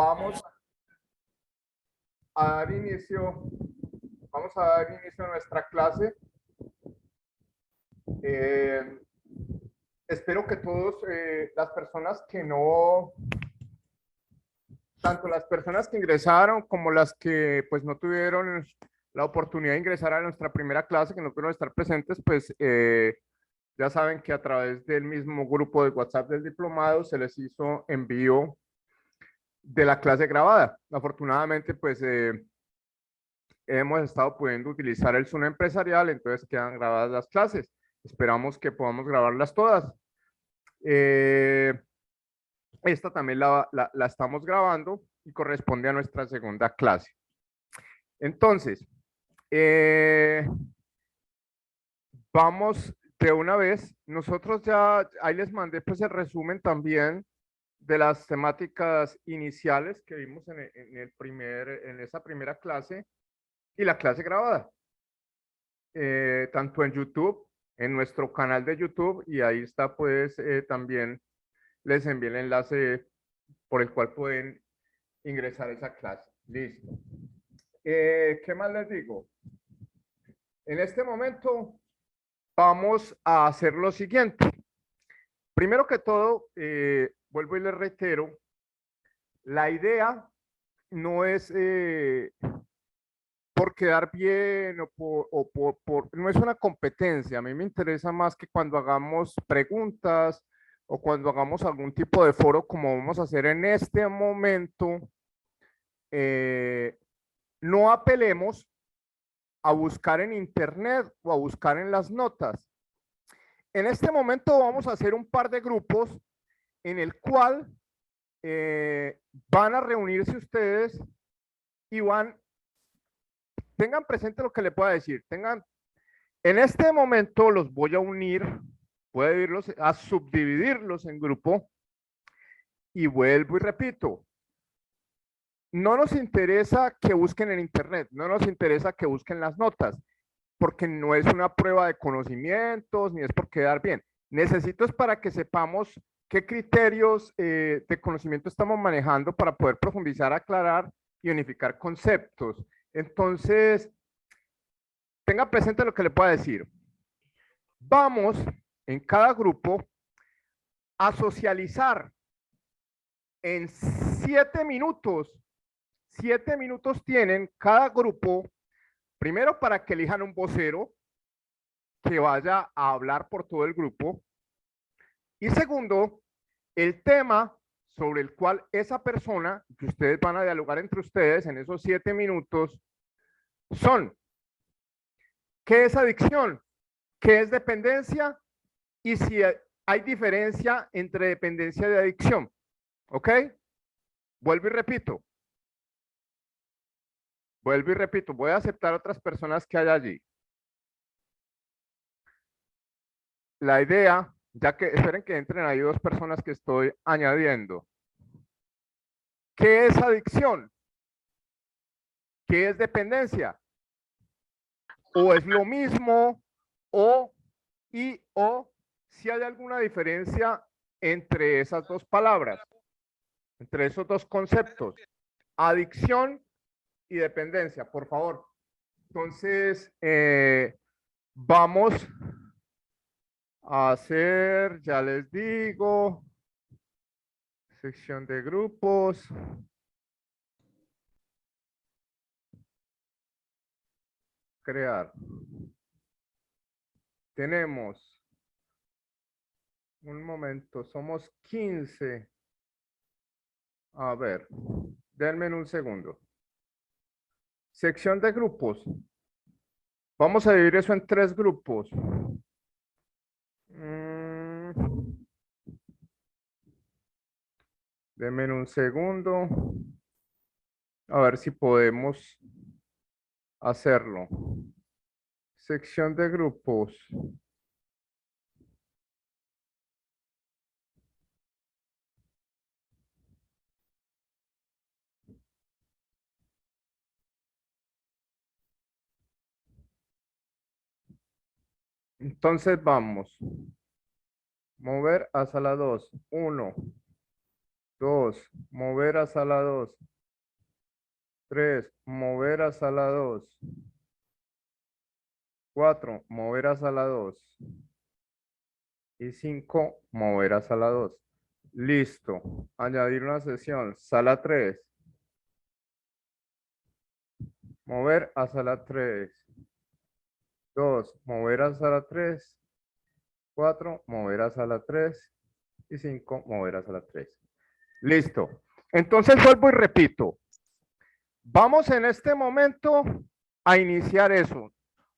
Vamos a dar inicio, a nuestra clase. Espero que todos, las personas que no, tanto las personas que ingresaron como las que pues no tuvieron la oportunidad de ingresar a nuestra primera clase, que no pudieron estar presentes, pues ya saben que a través del mismo grupo de WhatsApp del diplomado se les hizo envío de la clase grabada. Afortunadamente, pues hemos estado pudiendo utilizar el Zoom empresarial, entonces quedan grabadas las clases. Esperamos que podamos grabarlas todas. Esta también la estamos grabando y corresponde a nuestra segunda clase. Entonces, vamos de una vez. Nosotros ya, ahí les mandé pues el resumen también de las temáticas iniciales que vimos en esa primera clase y la clase grabada. Tanto en YouTube, en nuestro canal de YouTube, y ahí está pues también les envié el enlace por el cual pueden ingresar a esa clase. Listo. ¿Qué más les digo? En este momento vamos a hacer lo siguiente. Primero que todo, vuelvo y les reitero, la idea no es por quedar bien no es una competencia. A mí me interesa más que cuando hagamos preguntas o cuando hagamos algún tipo de foro como vamos a hacer en este momento, no apelemos a buscar en internet o a buscar en las notas. En este momento vamos a hacer un par de grupos en el cual van a reunirse ustedes y tengan presente lo que le pueda decir, en este momento los voy a unir, voy a subdividirlos en grupo y vuelvo y repito, no nos interesa que busquen en internet, no nos interesa que busquen las notas, porque no es una prueba de conocimientos ni es por quedar bien. Necesito es para que sepamos qué criterios de conocimiento estamos manejando para poder profundizar, aclarar y unificar conceptos. Entonces, tenga presente lo que le pueda decir. Vamos en cada grupo a socializar en 7 minutos. 7 minutos tienen cada grupo, primero para que elijan un vocero que vaya a hablar por todo el grupo. Y segundo, el tema sobre el cual esa persona que ustedes van a dialogar entre ustedes en esos 7 minutos son: ¿qué es adicción? ¿Qué es dependencia? Y si hay diferencia entre dependencia y adicción. ¿Ok? Vuelvo y repito. Vuelvo y repito. Voy a aceptar otras personas que hay allí. La idea, ya que esperen que entren ahí 2 personas que estoy añadiendo. ¿Qué es adicción? ¿Qué es dependencia? ¿O es lo mismo? ¿O si hay alguna diferencia entre esas 2 palabras? Entre esos 2 conceptos. Adicción y dependencia, por favor. Entonces, vamos a hacer, ya les digo, sección de grupos. Crear. Tenemos, un momento, somos 15. A ver, denme un segundo. Sección de grupos. Vamos a dividir eso en 3 grupos. Denme un segundo. A ver si podemos hacerlo. Sección de grupos. Entonces vamos. Mover a sala 2. 1, 2, mover a sala 2. 3, mover a sala 2. 4, mover a sala 2. Y 5, mover a sala 2. Listo. Añadir una sesión. Sala 3. Mover a sala 3. 2, mover a sala 3. 4, mover a sala 3. Y 5, mover a sala 3. Listo. Entonces vuelvo y repito. Vamos en este momento a iniciar eso.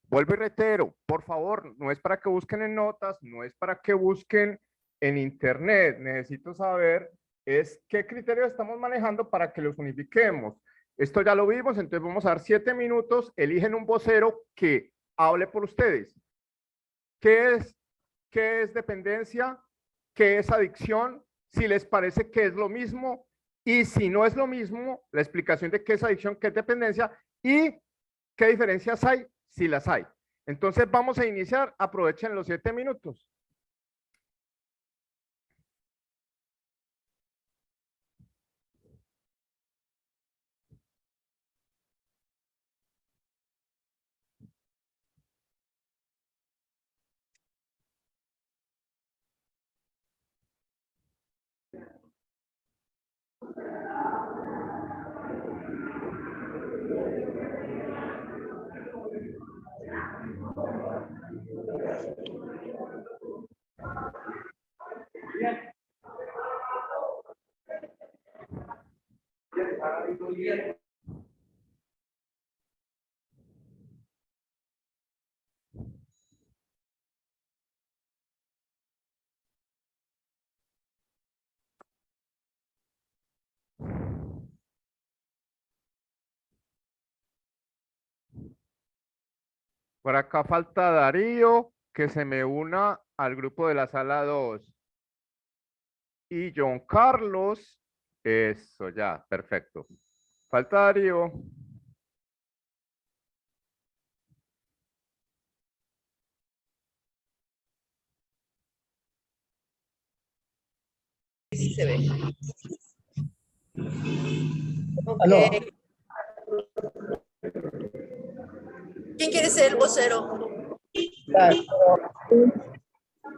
Vuelvo y reitero, por favor, no es para que busquen en notas, no es para que busquen en internet. Necesito saber es qué criterios estamos manejando para que los unifiquemos. Esto ya lo vimos, entonces vamos a dar 7 minutos. Eligen un vocero que hable por ustedes. ¿Qué es dependencia? ¿Qué es adicción? Si les parece que es lo mismo y si no es lo mismo, la explicación de qué es adicción, qué es dependencia y qué diferencias hay, si las hay. Entonces vamos a iniciar, aprovechen los 7 minutos. Por acá falta Darío, que se me una al grupo de la sala 2. Y John Carlos, eso ya, perfecto. Falta Darío. Sí se ve. Ok. Aló. ¿Quién quiere ser el vocero?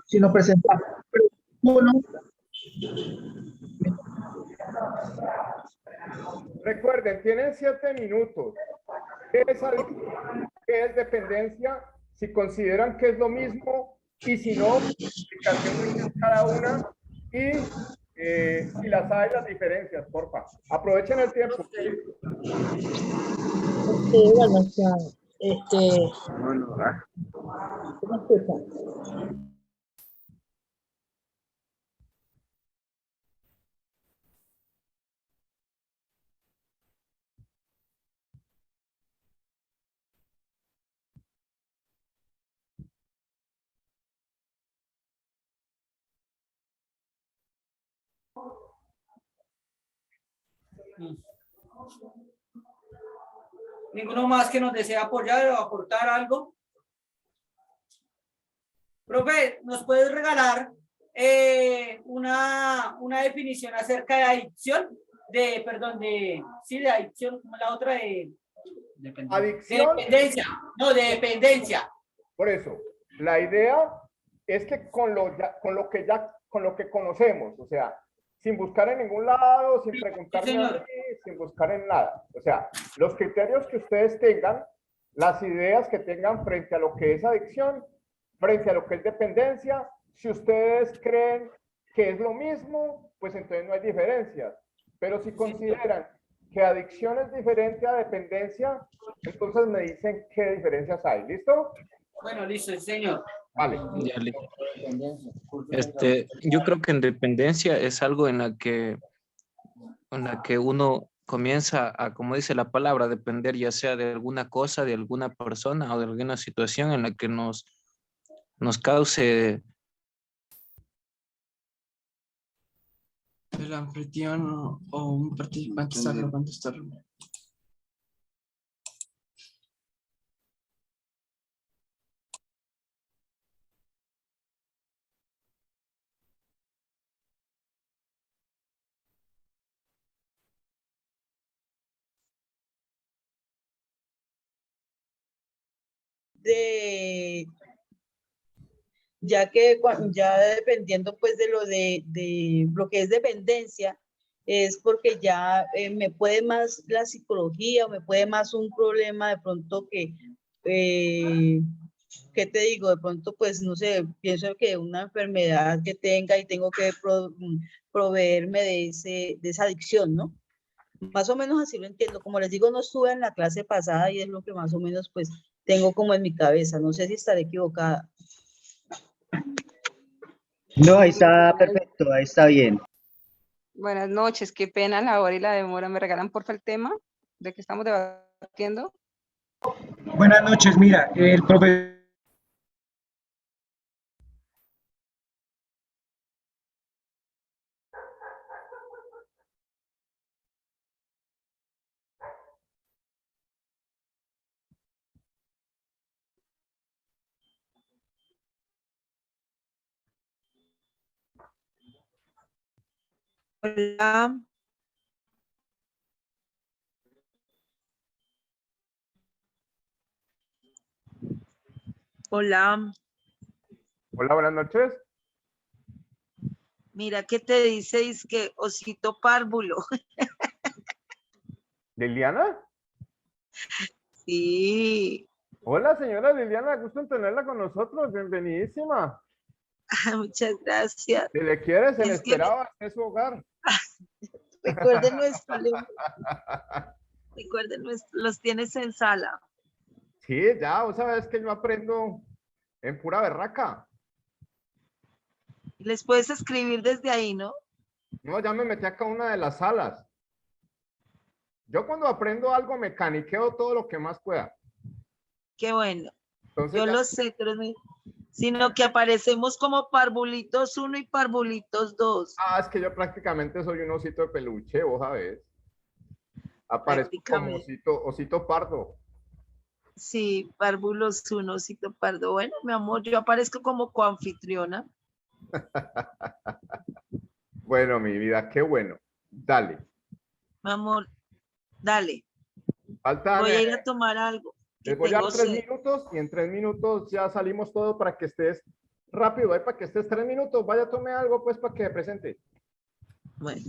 Si nos presentamos uno, Recuerden, tienen 7 minutos. ¿Qué es adicción? ¿Qué es dependencia? Si consideran que es lo mismo y si no, explicación de qué es cada una y si las hay, las diferencias, porfa. Aprovechen el tiempo. Ok. bueno, o sea, ¿cómo escuchan? ¿Ninguno más que nos desea apoyar o aportar algo? Profe, ¿nos puedes regalar una definición acerca de adicción? De adicción, como la otra de Adicción. dependencia. No, de dependencia. Por eso, la idea es que con lo que conocemos, o sea, sin buscar en ningún lado, sin preguntarme a mí, sin buscar en nada. O sea, los criterios que ustedes tengan, las ideas que tengan frente a lo que es adicción, frente a lo que es dependencia, si ustedes creen que es lo mismo, pues entonces no hay diferencias. Pero si consideran que adicción es diferente a dependencia, entonces me dicen qué diferencias hay. ¿Listo? Bueno, listo, sí, señor. Vale. Yo creo que en dependencia es algo en la que uno comienza a, como dice la palabra, depender ya sea de alguna cosa, de alguna persona o de alguna situación en la que nos cause. El anfitrión o un participante está grabando esta reunión. de, ya que ya dependiendo pues de lo que es dependencia, es porque ya me puede más la psicología o me puede más un problema de pronto ¿qué te digo? De pronto pues no sé, pienso que una enfermedad que tenga y tengo que proveerme de esa adicción, ¿no? Más o menos así lo entiendo. Como les digo, no estuve en la clase pasada y es lo que más o menos pues tengo como en mi cabeza. No sé si estaré equivocada. No, ahí está perfecto, ahí está bien. Buenas noches, qué pena la hora y la demora. ¿Me regalan porfa el tema de que estamos debatiendo? Buenas noches, mira, el profesor. Hola. Hola. Hola, buenas noches. Mira, ¿qué te dice? Es que osito párvulo. ¿Liliana? Sí. Hola, señora Liliana, gusto en tenerla con nosotros. Bienvenidísima. Muchas gracias. Si le quiere, se le Es que esperaba en su hogar. recuerden nuestro lema. Recuerden, los tienes en sala. Sí, ya, vos sabes que yo aprendo en pura berraca. Les puedes escribir desde ahí, ¿no? No, ya me metí acá a una de las salas. Yo cuando aprendo algo mecaniqueo todo lo que más pueda. Qué bueno. Entonces Yo ya, lo sé, pero sino que aparecemos como parvulitos 1 y parvulitos 2. es que yo prácticamente soy un osito de peluche, vos sabés. Aparezco como Prácticamente. osito pardo. Sí, párvulos 1, osito pardo. Bueno, mi amor, yo aparezco como coanfitriona. Bueno, mi vida, qué bueno. Dale. Mi amor, dale. Faltan, Voy a ir a tomar algo, que les voy a tengo dar 3 sed. minutos y en 3 minutos ya salimos todo para que estés rápido, para que estés 3 minutos. Vaya, tome algo pues para que presente. Bueno.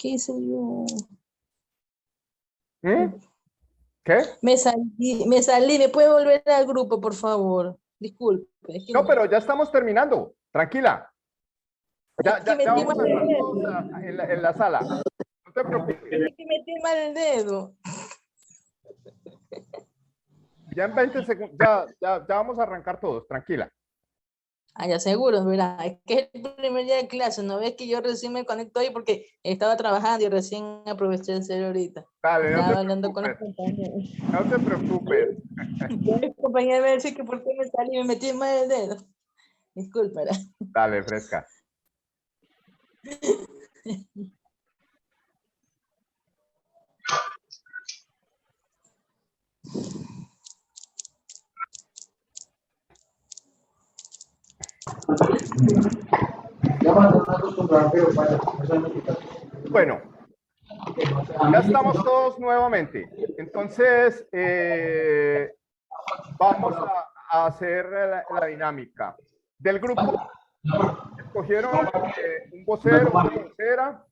¿Qué hice yo? ¿Qué? Me salí, ¿me puede volver al grupo, por favor? Disculpe. es que No, pero ya estamos terminando. Tranquila. Ya vamos a estar todos en la sala. No te preocupes. Es que metí mal el dedo. Ya en 20 segundos, ya vamos a arrancar todos. Tranquila. Ya seguro, ¿verdad? Es que es el primer día de clase, ¿no ves que yo recién me conecto ahí porque estaba trabajando y recién aproveché de ser ahorita? Dale, no Estaba te hablando con los preocupes. compañeros. No te preocupes. Los compañeros me decían que por qué me salí y me metí mal el dedo. Disculpa. Dale, fresca. Bueno, ya estamos todos nuevamente. Entonces, vamos a hacer la dinámica. Del grupo, escogieron un vocero, una vocera.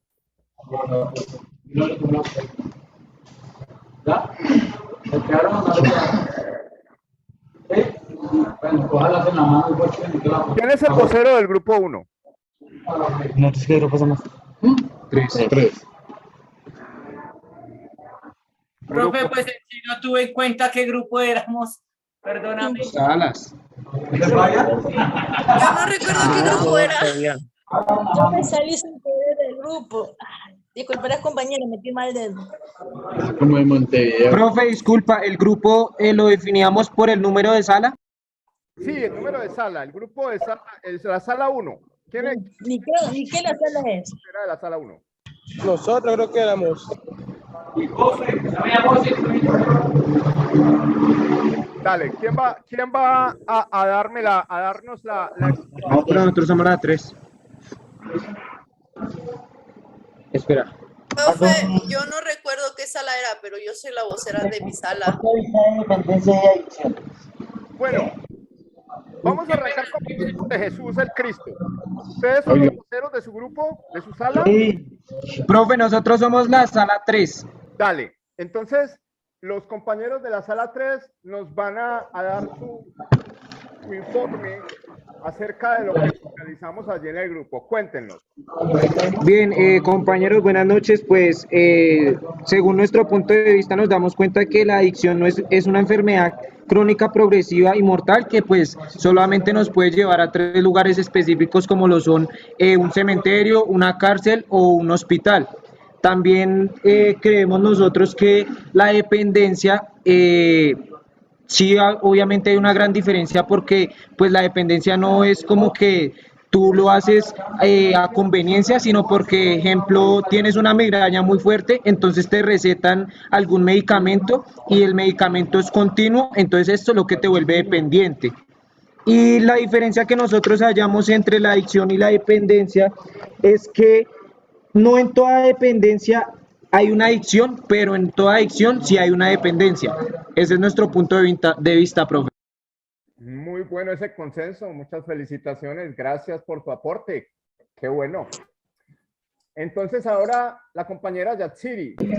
¿Quién es el vocero del grupo 1? No, es que no pasa más. Tres. Profe, pues si no tuve en cuenta qué grupo éramos, perdóname. Salas. Yo no recuerdo qué grupo era. Yo me salí sin querer del grupo. Disculparás, compañero, metí mal el dedo. Como en Montevideo. Profe, disculpa, ¿el grupo lo definíamos por el número de sala? Sí, el número de sala. El grupo de sala es la sala 1. ¿Quién es? ¿Ni qué la sala es? Era de la sala 1. Nosotros creo que éramos. Dale, ¿quién va a darnos la No, pero nosotros somos la 3. Espera. Profe, yo no recuerdo qué sala era, pero yo soy la vocera de mi sala. Bueno, vamos a arrancar con de Jesús el Cristo. ¿Ustedes son los voceros de su grupo, de su sala? Profe, nosotros somos la sala 3. Dale, entonces los compañeros de la sala 3 nos van a dar su informe acerca de lo que realizamos allí en el grupo. Cuéntenos. Bien, compañeros, buenas noches. Pues, según nuestro punto de vista, nos damos cuenta que la adicción no es una enfermedad crónica, progresiva y mortal que pues solamente nos puede llevar a 3 lugares específicos como lo son un cementerio, una cárcel o un hospital. También creemos nosotros que la dependencia, sí, obviamente hay una gran diferencia porque pues la dependencia no es como que tú lo haces a conveniencia, sino porque, ejemplo, tienes una migraña muy fuerte, entonces te recetan algún medicamento y el medicamento es continuo, entonces esto es lo que te vuelve dependiente. Y la diferencia que nosotros hallamos entre la adicción y la dependencia es que no en toda dependencia hay una adicción, pero en toda adicción sí hay una dependencia. Ese es nuestro punto de vista, profe. Muy bueno ese consenso, muchas felicitaciones, gracias por tu aporte, qué bueno. Entonces ahora la compañera Yatsiri. Bueno,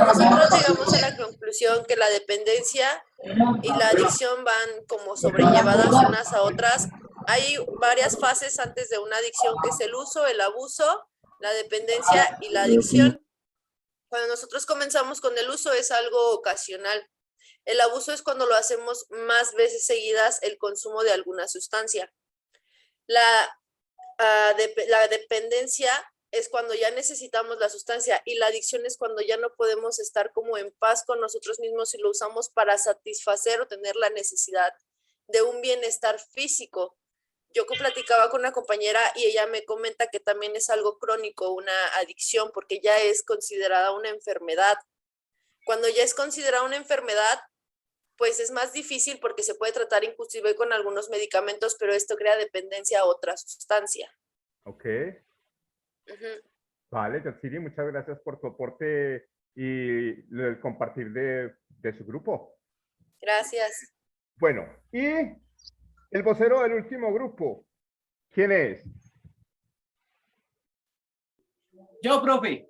nosotros llegamos a la conclusión que la dependencia y la adicción van como sobrellevadas unas a otras. Hay varias fases antes de una adicción, que es el uso, el abuso, la dependencia y la adicción. Cuando nosotros comenzamos con el uso es algo ocasional. El abuso es cuando lo hacemos más veces seguidas el consumo de alguna sustancia. La dependencia es cuando ya necesitamos la sustancia y la adicción es cuando ya no podemos estar como en paz con nosotros mismos y lo usamos para satisfacer o tener la necesidad de un bienestar físico. Yo platicaba con una compañera y ella me comenta que también es algo crónico, una adicción, porque ya es considerada una enfermedad. Cuando ya es considerada una enfermedad, pues es más difícil porque se puede tratar inclusive con algunos medicamentos, pero esto crea dependencia a otra sustancia. Ok. Vale, Yatsiri, muchas gracias por tu aporte y el compartir de su grupo. Gracias. Bueno, y el vocero del último grupo, ¿quién es? Yo, profe.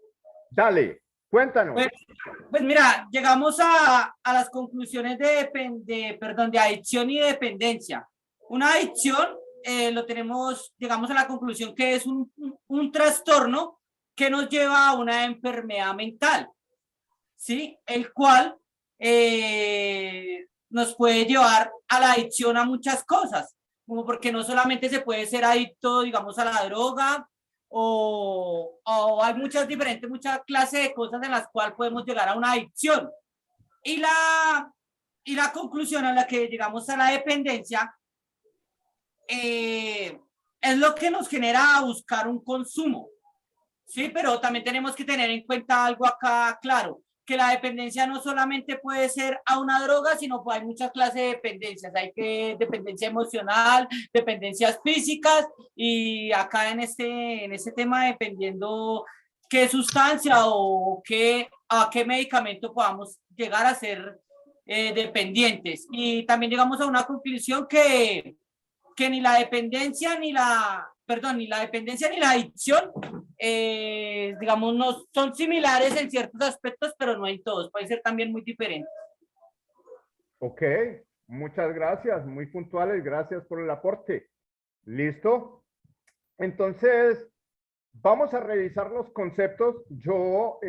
Dale, cuéntanos. Pues mira, llegamos a las conclusiones de adicción y dependencia. Una adicción, llegamos a la conclusión que es un trastorno que nos lleva a una enfermedad mental, ¿sí? El cual nos puede llevar a la adicción a muchas cosas, como porque no solamente se puede ser adicto, digamos, a la droga, o hay muchas clases de cosas en las cuales podemos llegar a una adicción. Y la conclusión a la que llegamos a la dependencia es lo que nos genera a buscar un consumo. Sí, pero también tenemos que tener en cuenta algo acá claro, que la dependencia no solamente puede ser a una droga, sino que hay muchas clases de dependencias. Hay dependencia emocional, dependencias físicas, y acá en este tema, dependiendo qué sustancia o a qué medicamento podamos llegar a ser dependientes. Y también llegamos a una conclusión que ni la dependencia ni la adicción, digamos, no son similares en ciertos aspectos, pero no en todos, pueden ser también muy diferentes. Ok, muchas gracias, muy puntuales, gracias por el aporte. ¿Listo? Entonces, vamos a revisar los conceptos. Yo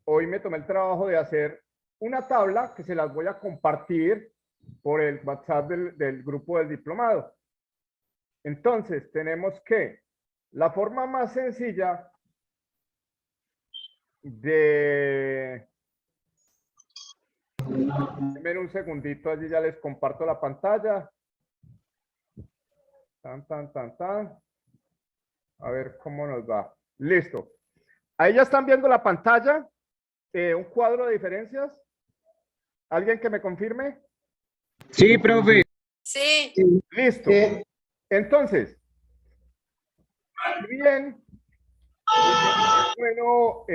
hoy me tomé el trabajo de hacer una tabla que se las voy a compartir por el WhatsApp del grupo del diplomado. Entonces, tenemos que la forma más sencilla de... Denme un segundito, allí ya les comparto la pantalla. Tan. A ver cómo nos va. Listo. Ahí ya están viendo la pantalla. Un cuadro de diferencias. ¿Alguien que me confirme? Sí, profe. Sí. Listo. Entonces, bien, es bueno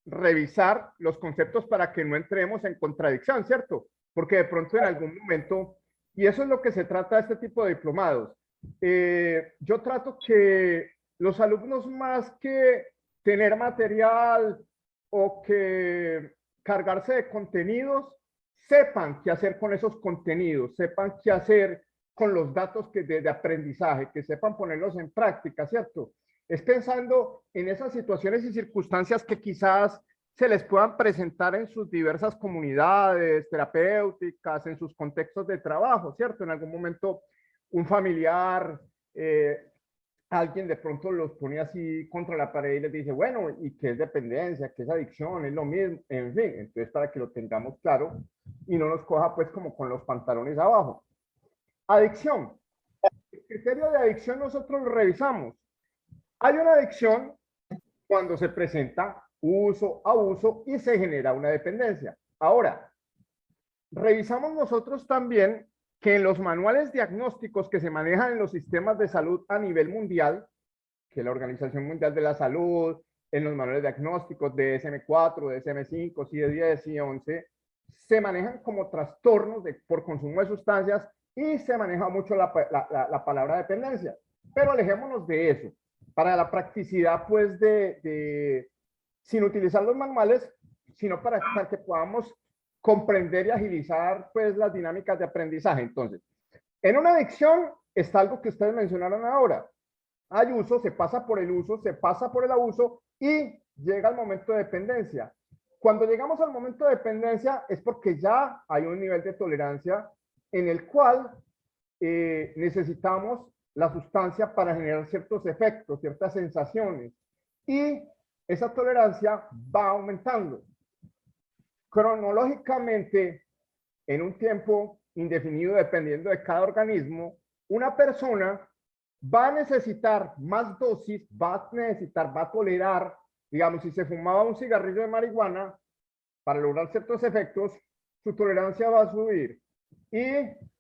revisar los conceptos para que no entremos en contradicción, ¿cierto? Porque de pronto en algún momento, y eso es lo que se trata de este tipo de diplomados, yo trato que los alumnos, más que tener material o que cargarse de contenidos, sepan qué hacer con esos contenidos, sepan qué hacer con los datos de aprendizaje, que sepan ponerlos en práctica, ¿cierto? Es pensando en esas situaciones y circunstancias que quizás se les puedan presentar en sus diversas comunidades terapéuticas, en sus contextos de trabajo, ¿cierto? En algún momento un familiar, alguien de pronto los pone así contra la pared y les dice, bueno, ¿y qué es dependencia? ¿Qué es adicción? Es lo mismo, en fin. Entonces, para que lo tengamos claro y no nos coja pues como con los pantalones abajo. Adicción. El criterio de adicción nosotros lo revisamos. Hay una adicción cuando se presenta uso, abuso y se genera una dependencia. Ahora, revisamos nosotros también que en los manuales diagnósticos que se manejan en los sistemas de salud a nivel mundial, que la Organización Mundial de la Salud, en los manuales diagnósticos de DSM-4, DSM-5, CIE-10 y 11, se manejan como trastornos por consumo de sustancias y se maneja mucho la palabra dependencia. Pero alejémonos de eso. Para la practicidad, pues, sin utilizar los manuales, sino para que podamos comprender y agilizar, pues, las dinámicas de aprendizaje. Entonces, en una adicción está algo que ustedes mencionaron ahora. Hay uso, se pasa por el uso, se pasa por el abuso y llega el momento de dependencia. Cuando llegamos al momento de dependencia es porque ya hay un nivel de tolerancia en el cual necesitamos la sustancia para generar ciertos efectos, ciertas sensaciones, y esa tolerancia va aumentando. Cronológicamente, en un tiempo indefinido, dependiendo de cada organismo, una persona va a necesitar más dosis, va a tolerar, digamos, si se fumaba un cigarrillo de marihuana, para lograr ciertos efectos, su tolerancia va a subir y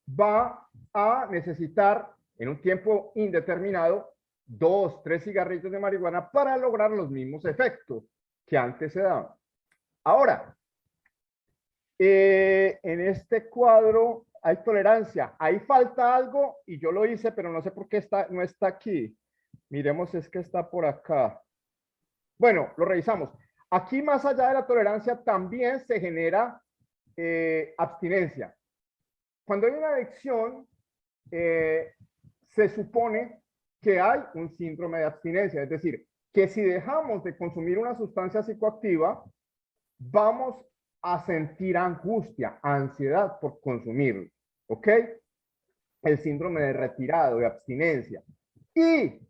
va a necesitar en un tiempo indeterminado 2, 3 cigarrillos de marihuana para lograr los mismos efectos que antes se daban. Ahora, en este cuadro hay tolerancia, ahí falta algo y yo lo hice, pero no sé por qué no está aquí. Miremos, es que está por acá. Bueno, lo revisamos. Aquí, más allá de la tolerancia, también se genera abstinencia. Cuando hay una adicción, se supone que hay un síndrome de abstinencia, es decir, que si dejamos de consumir una sustancia psicoactiva, vamos a sentir angustia, ansiedad por consumirlo, ¿ok? El síndrome de retirado, de abstinencia. Y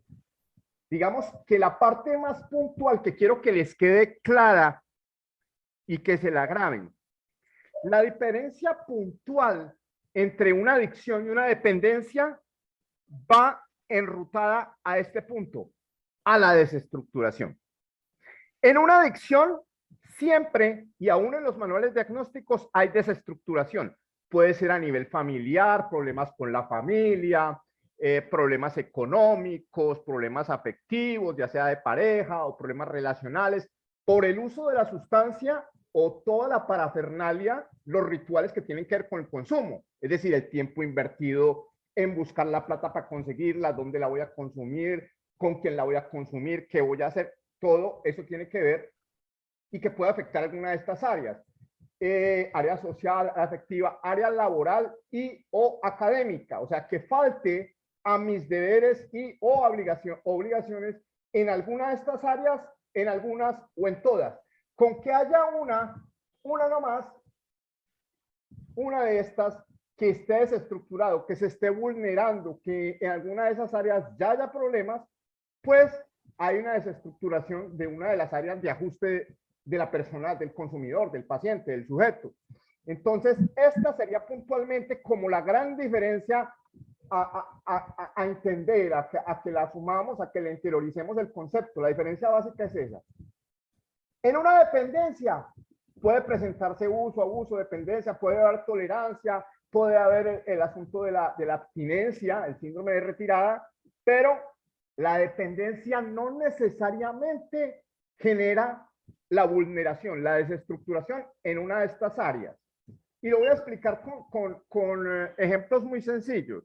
digamos que la parte más puntual que quiero que les quede clara y que se la graben, la diferencia puntual entre una adicción y una dependencia va enrutada a este punto, a la desestructuración. En una adicción, siempre, y aún en los manuales diagnósticos, hay desestructuración. Puede ser a nivel familiar, problemas con la familia, problemas económicos, problemas afectivos, ya sea de pareja o problemas relacionales, por el uso de la sustancia o toda la parafernalia, los rituales que tienen que ver con el consumo, es decir, el tiempo invertido en buscar la plata para conseguirla, dónde la voy a consumir, con quién la voy a consumir, qué voy a hacer, todo eso tiene que ver y que puede afectar alguna de estas áreas. Área social, afectiva, área laboral y o académica, o sea, que falte a mis deberes y o obligaciones en alguna de estas áreas, en algunas o en todas. Con que haya una nomás, una de estas que esté desestructurado, que se esté vulnerando, que en alguna de esas áreas ya haya problemas, pues hay una desestructuración de una de las áreas de ajuste de la persona, del consumidor, del paciente, del sujeto. Entonces, esta sería puntualmente como la gran diferencia a entender, a que la asumamos, a que le interioricemos el concepto. La diferencia básica es esa. En una dependencia puede presentarse uso, abuso, dependencia, puede haber tolerancia, puede haber el asunto de la abstinencia, el síndrome de retirada, pero la dependencia no necesariamente genera la vulneración, la desestructuración en una de estas áreas. Y lo voy a explicar con ejemplos muy sencillos.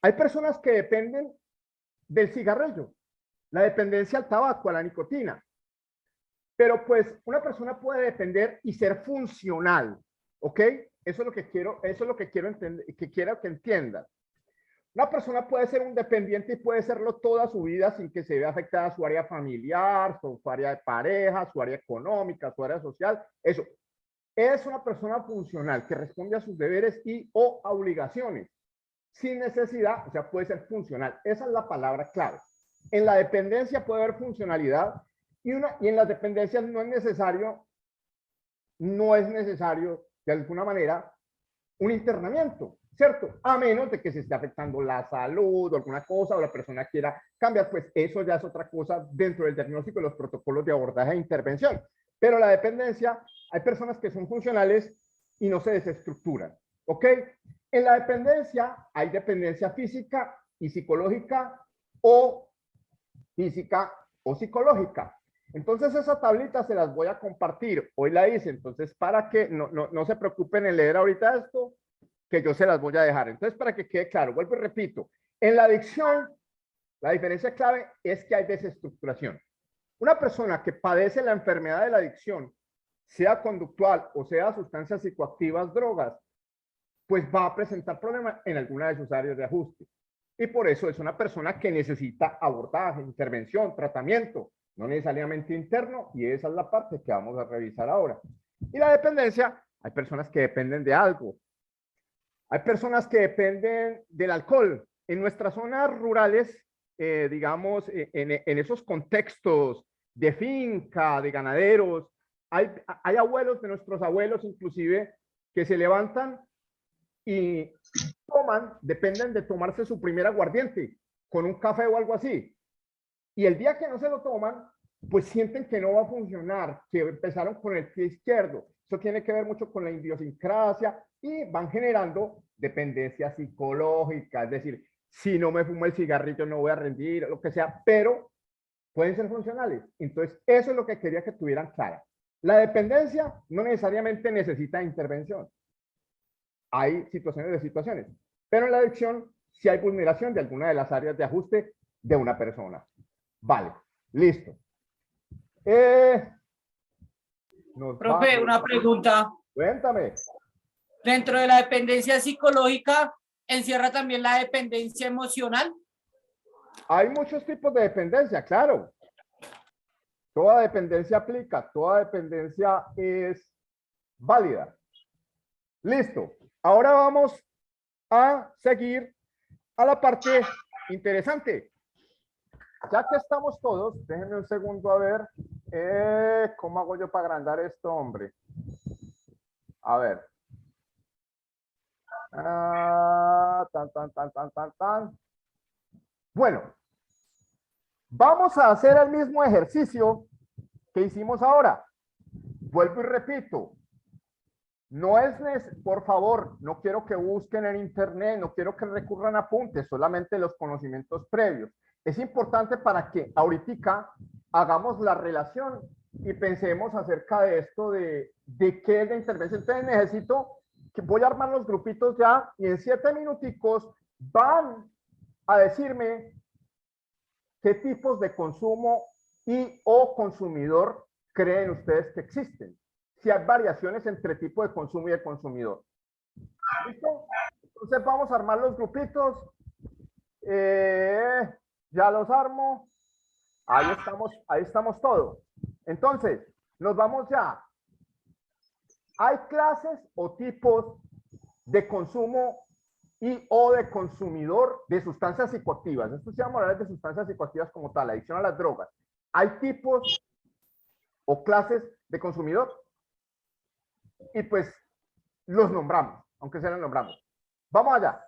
Hay personas que dependen del cigarrillo, la dependencia al tabaco, a la nicotina. Pero pues una persona puede depender y ser funcional, ¿ok? Eso es lo que quiero, entender, que quiero que entiendan. Una persona puede ser un dependiente y puede serlo toda su vida sin que se vea afectada su área familiar, su área de pareja, su área económica, su área social. Eso es una persona funcional que responde a sus deberes y o obligaciones sin necesidad, o sea, puede ser funcional. Esa es la palabra clave. En la dependencia puede haber funcionalidad y en las dependencias no es necesario de alguna manera un internamiento, ¿cierto? A menos de que se esté afectando la salud o alguna cosa o la persona quiera cambiar, pues eso ya es otra cosa dentro del diagnóstico y los protocolos de abordaje e intervención. Pero la dependencia, hay personas que son funcionales y no se desestructuran, ¿ok? En la dependencia hay dependencia física y psicológica o física o psicológica. Entonces esa tablita se las voy a compartir, hoy la hice, entonces para que no se preocupen en leer ahorita esto, que yo se las voy a dejar. Entonces para que quede claro, vuelvo y repito, en la adicción la diferencia clave es que hay desestructuración. Una persona que padece la enfermedad de la adicción, sea conductual o sea sustancias psicoactivas, drogas, pues va a presentar problemas en alguna de sus áreas de ajuste. Y por eso es una persona que necesita abordaje, intervención, tratamiento, no necesariamente interno, y esa es la parte que vamos a revisar ahora. Y la dependencia, hay personas que dependen de algo. Hay personas que dependen del alcohol. En nuestras zonas rurales, digamos, en esos contextos de finca, de ganaderos, hay abuelos de nuestros abuelos inclusive que se levantan y dependen de tomarse su primer aguardiente con un café o algo así. Y el día que no se lo toman, pues sienten que no va a funcionar, que empezaron con el pie izquierdo. Eso tiene que ver mucho con la idiosincrasia y van generando dependencia psicológica. Es decir, si no me fumo el cigarrillo no voy a rendir, lo que sea, pero pueden ser funcionales. Entonces, eso es lo que quería que tuvieran clara. La dependencia no necesariamente necesita intervención. Hay situaciones, pero en la adicción sí hay vulneración de alguna de las áreas de ajuste de una persona. Vale, listo. Profe, una pregunta. Cuéntame. Dentro de la dependencia psicológica, ¿encierra también la dependencia emocional? Hay muchos tipos de dependencia, claro. Toda dependencia aplica, toda dependencia es válida. Listo. Ahora vamos a seguir a la parte interesante. Ya que estamos todos, déjenme un segundo a ver cómo hago yo para agrandar esto, hombre. A ver. Tan. Bueno, vamos a hacer el mismo ejercicio que hicimos ahora. Vuelvo y repito. Por favor, no quiero que busquen en internet, no quiero que recurran a apuntes, solamente los conocimientos previos. Es importante para que ahorita hagamos la relación y pensemos acerca de esto de qué es la intervención. Entonces necesito que voy a armar los grupitos ya y en 7 minuticos van a decirme qué tipos de consumo y o consumidor creen ustedes que existen. Si hay variaciones entre tipo de consumo y de consumidor. ¿Listo? Entonces vamos a armar los grupitos. Ya los armo. Ahí estamos todos. Entonces, nos vamos ya. Hay clases o tipos de consumo y o de consumidor de sustancias psicoactivas. Esto se llama hablar de sustancias psicoactivas como tal, adicción a las drogas. Hay tipos o clases de consumidor y pues los nombramos, aunque sea los nombramos. Vamos allá.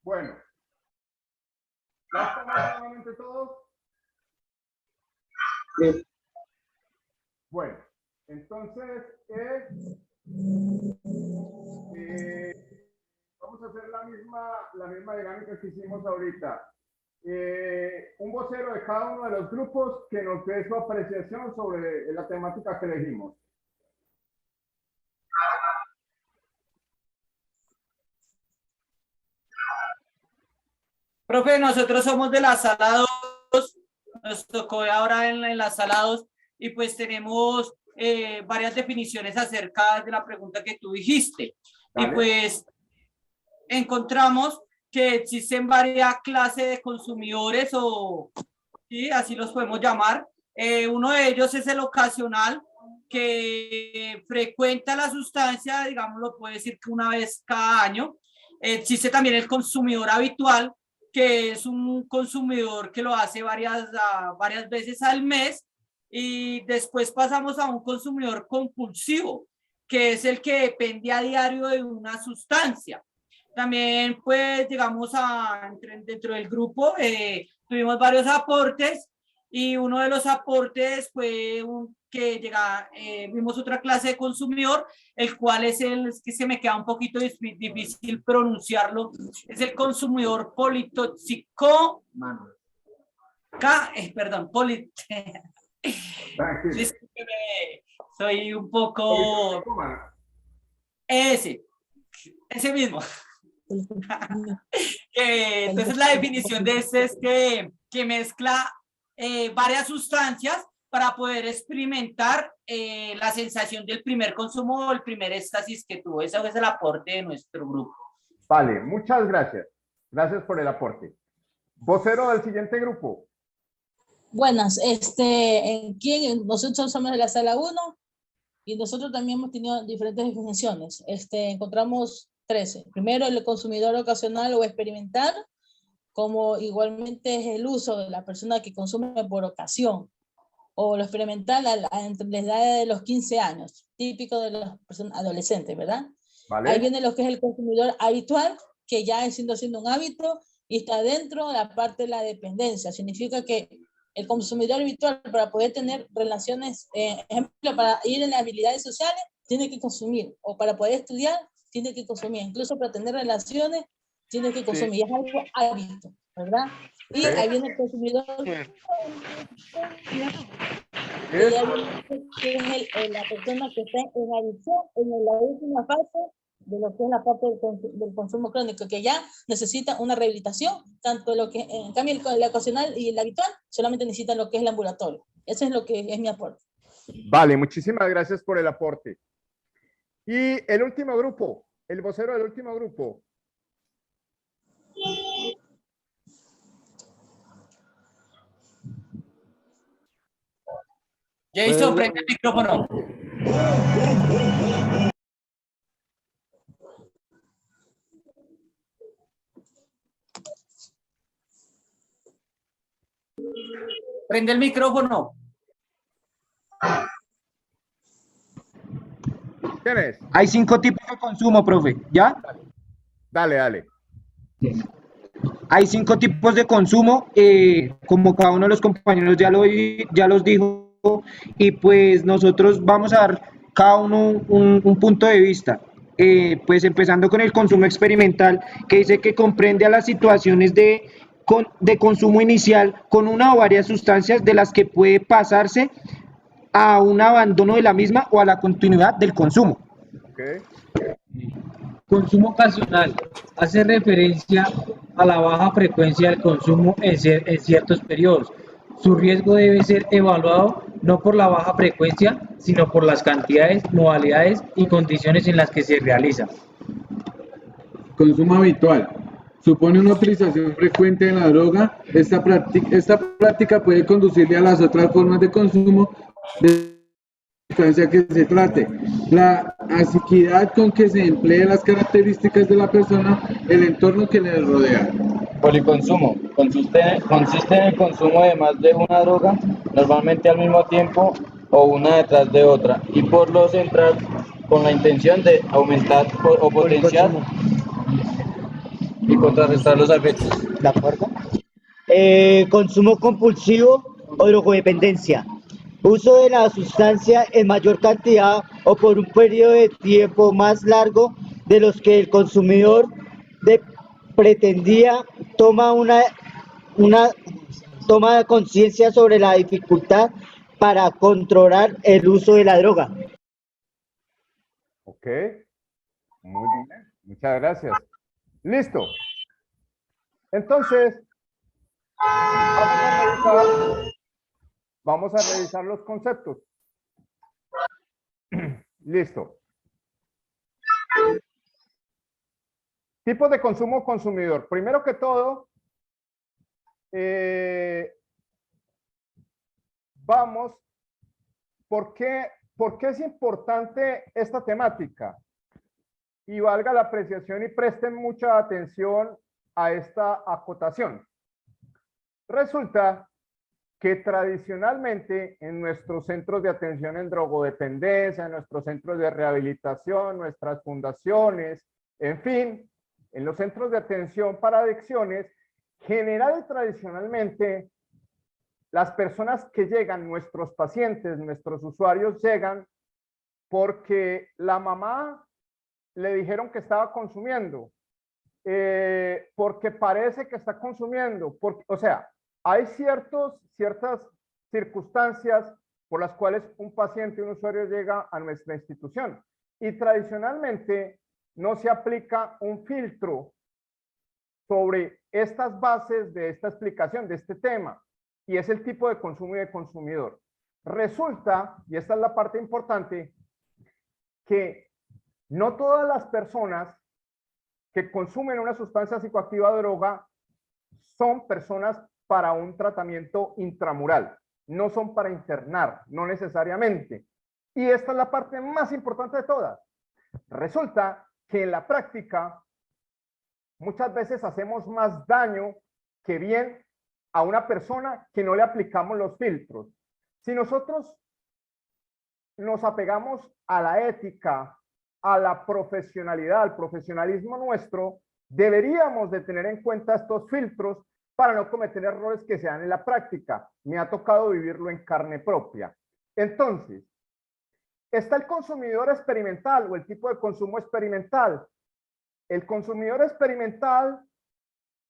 Bueno, ¿ya estamos nuevamente todos? Bueno, entonces vamos a hacer la misma dinámica que hicimos ahorita. Un vocero de cada uno de los grupos que nos dé su apreciación sobre la temática que elegimos. Profe, nosotros somos de la sala 2, nos tocó ahora en la sala 2 y pues tenemos varias definiciones acerca de la pregunta que tú dijiste. Vale. Y pues encontramos que existen varias clases de consumidores o sí, así los podemos llamar. Uno de ellos es el ocasional, que frecuenta la sustancia, digamos, lo puede decir que una vez cada año. Existe también el consumidor habitual, que es un consumidor que lo hace varias veces al mes, y después pasamos a un consumidor compulsivo, que es el que depende a diario de una sustancia. También pues llegamos dentro del grupo, tuvimos varios aportes, y uno de los aportes fue vimos otra clase de consumidor, el cual es que se me queda un poquito difícil pronunciarlo, es el consumidor politóxico, discúlpeme, soy un poco, ese mismo. Entonces la definición de este es que mezcla varias sustancias para poder experimentar la sensación del primer consumo o el primer éxtasis que tuvo. Ese es el aporte de nuestro grupo. Vale, muchas gracias. Gracias por el aporte. Vocero del siguiente grupo. Buenas, nosotros somos de la sala 1 y nosotros también hemos tenido diferentes definiciones. Encontramos 13. Primero, el consumidor ocasional o experimental, como igualmente es el uso de la persona que consume por ocasión, o lo experimental entre la edad de los 15 años, típico de las personas adolescentes, ¿verdad? Vale. Ahí viene lo que es el consumidor habitual, que ya siendo un hábito y está dentro de la parte de la dependencia. Significa que el consumidor habitual, para poder tener relaciones, ejemplo, para ir en las habilidades sociales, tiene que consumir, o para poder estudiar, tiene que consumir, incluso para tener relaciones, tiene que consumir, es algo hábito, ¿verdad? Y ahí viene el consumidor, que es la persona que está en adicción, en la última fase de lo que es la parte del consumo crónico, que ya necesita una rehabilitación, tanto lo que, en cambio, el ocasional y el habitual solamente necesitan lo que es el ambulatorio. Eso es lo que es mi aporte. Vale, muchísimas gracias por el aporte. Y el último grupo, el vocero del último grupo. Jason, prende el micrófono. Prende el micrófono. ¿Quién es? Hay 5 tipos de consumo, profe, ¿ya? Dale. Hay 5 tipos de consumo, como cada uno de los compañeros ya los dijo, y pues nosotros vamos a dar cada uno un punto de vista. Pues empezando con el consumo experimental, que dice que comprende a las situaciones de consumo inicial con una o varias sustancias de las que puede pasarse a un abandono de la misma o a la continuidad del consumo. Okay. Consumo ocasional hace referencia a la baja frecuencia del consumo en ciertos periodos. Su riesgo debe ser evaluado no por la baja frecuencia, sino por las cantidades, modalidades y condiciones en las que se realiza. Consumo habitual. Supone una utilización frecuente de la droga. Esta práctica puede conducirle a las otras formas de consumo de sustancia que se trate, la asiquidad con que se empleen las características de la persona, el entorno que le rodea. Policonsumo consiste en el consumo de más de una droga, normalmente al mismo tiempo o una detrás de otra, y por lo central con la intención de aumentar o potenciar y contrarrestar los efectos. ¿De acuerdo? Consumo compulsivo o drogodependencia. Uso de la sustancia en mayor cantidad o por un periodo de tiempo más largo de los que el consumidor pretendía toma conciencia sobre la dificultad para controlar el uso de la droga. Ok, muy bien, muchas gracias. Listo. Entonces, vamos a revisar los conceptos. Listo. Tipos de consumo consumidor. Primero que todo, ¿por qué es importante esta temática? Y valga la apreciación y presten mucha atención a esta acotación. Resulta que tradicionalmente en nuestros centros de atención en drogodependencia, en nuestros centros de rehabilitación, nuestras fundaciones, en fin, en los centros de atención para adicciones, general y tradicionalmente, las personas que llegan, nuestros pacientes, nuestros usuarios llegan porque la mamá le dijeron que estaba consumiendo, porque parece que está consumiendo, o sea, hay ciertas circunstancias por las cuales un paciente, un usuario llega a nuestra institución y tradicionalmente no se aplica un filtro sobre estas bases de esta explicación, de este tema, y es el tipo de consumo y de consumidor. Resulta, y esta es la parte importante, que no todas las personas que consumen una sustancia psicoactiva o droga son personas para un tratamiento intramural, no son para internar, no necesariamente. Y esta es la parte más importante de todas. Resulta que en la práctica muchas veces hacemos más daño que bien a una persona que no le aplicamos los filtros. Si nosotros nos apegamos a la ética, a la profesionalidad, al profesionalismo nuestro, deberíamos de tener en cuenta estos filtros para no cometer errores que se dan en la práctica. Me ha tocado vivirlo en carne propia. Entonces, está el consumidor experimental o el tipo de consumo experimental. El consumidor experimental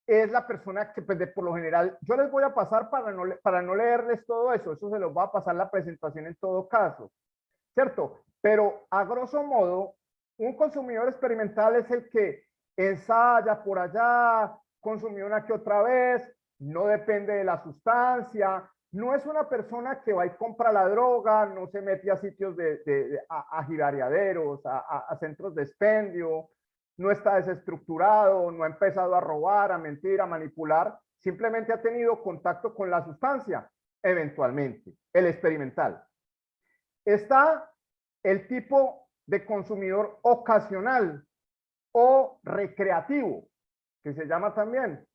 es la persona que, pues, por lo general, yo les voy a pasar para no leerles todo eso se los va a pasar la presentación en todo caso, ¿cierto? Pero a grosso modo, un consumidor experimental es el que ensaya por allá, consumió una que otra vez, no depende de la sustancia, no es una persona que va y compra la droga, no se mete a sitios a girariaderos, a centros de expendio, no está desestructurado, no ha empezado a robar, a mentir, a manipular, simplemente ha tenido contacto con la sustancia, eventualmente, el experimental. Está el tipo de consumidor ocasional o recreativo, que se llama también.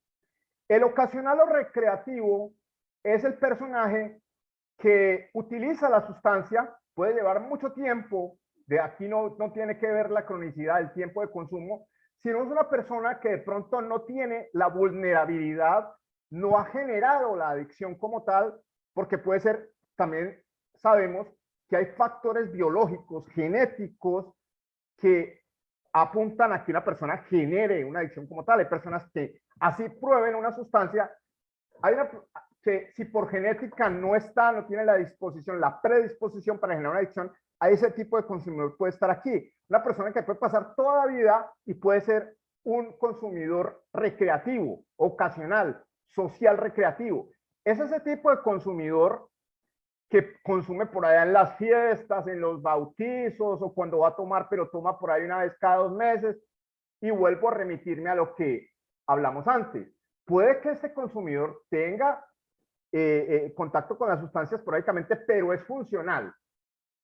El ocasional o recreativo es el personaje que utiliza la sustancia, puede llevar mucho tiempo, de aquí no tiene que ver la cronicidad del tiempo de consumo, sino es una persona que de pronto no tiene la vulnerabilidad, no ha generado la adicción como tal, porque puede ser, también sabemos que hay factores biológicos, genéticos, que apuntan a que una persona genere una adicción como tal. Hay personas que así prueben una sustancia, que si por genética no tiene la disposición, la predisposición para generar una adicción, a ese tipo de consumidor puede estar aquí. Una persona que puede pasar toda la vida y puede ser un consumidor recreativo, ocasional, social recreativo. Es ese tipo de consumidor que consume por allá en las fiestas, en los bautizos, o cuando va a tomar, pero toma por ahí una vez cada 2 meses. Y vuelvo a remitirme a lo que hablamos antes. Puede que este consumidor tenga contacto con las sustancias esporádicamente, pero es funcional.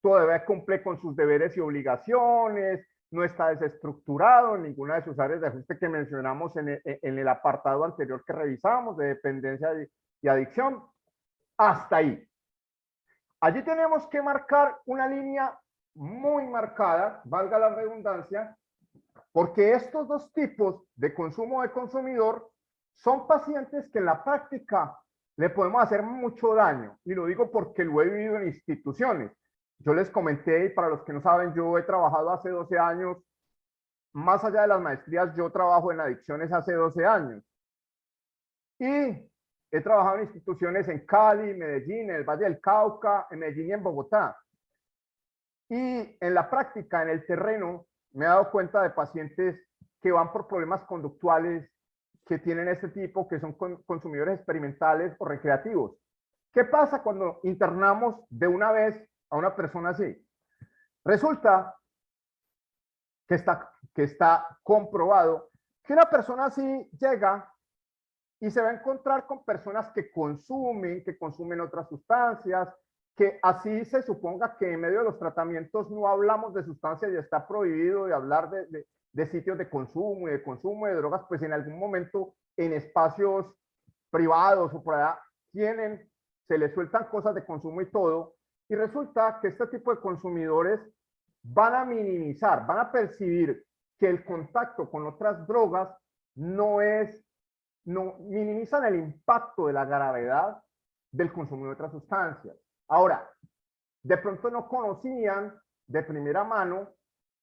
todavía cumple con sus deberes y obligaciones, no está desestructurado en ninguna de sus áreas de ajuste que mencionamos en el apartado anterior que revisamos de dependencia y adicción. Hasta ahí. Allí tenemos que marcar una línea muy marcada, valga la redundancia, porque estos dos tipos de consumo de consumidor son pacientes que en la práctica le podemos hacer mucho daño. Y lo digo porque lo he vivido en instituciones. Yo les comenté, y para los que no saben, yo he trabajado hace 12 años, más allá de las maestrías, yo trabajo en adicciones hace 12 años. Y he trabajado en instituciones en Cali, Medellín, en el Valle del Cauca, en Medellín y en Bogotá. Y en la práctica, en el terreno, me he dado cuenta de pacientes que van por problemas conductuales, que tienen este tipo, que son consumidores experimentales o recreativos. ¿Qué pasa cuando internamos de una vez a una persona así? Resulta que está comprobado que una persona así llega y se va a encontrar con personas que consumen otras sustancias, que así se suponga que en medio de los tratamientos no hablamos de sustancias y está prohibido de hablar de sitios de consumo y de consumo de drogas, pues en algún momento en espacios privados o por allá se les sueltan cosas de consumo y todo, y resulta que este tipo de consumidores van a minimizar, van a percibir que el contacto con otras drogas no minimizan el impacto de la gravedad del consumo de otras sustancias. Ahora, de pronto no conocían de primera mano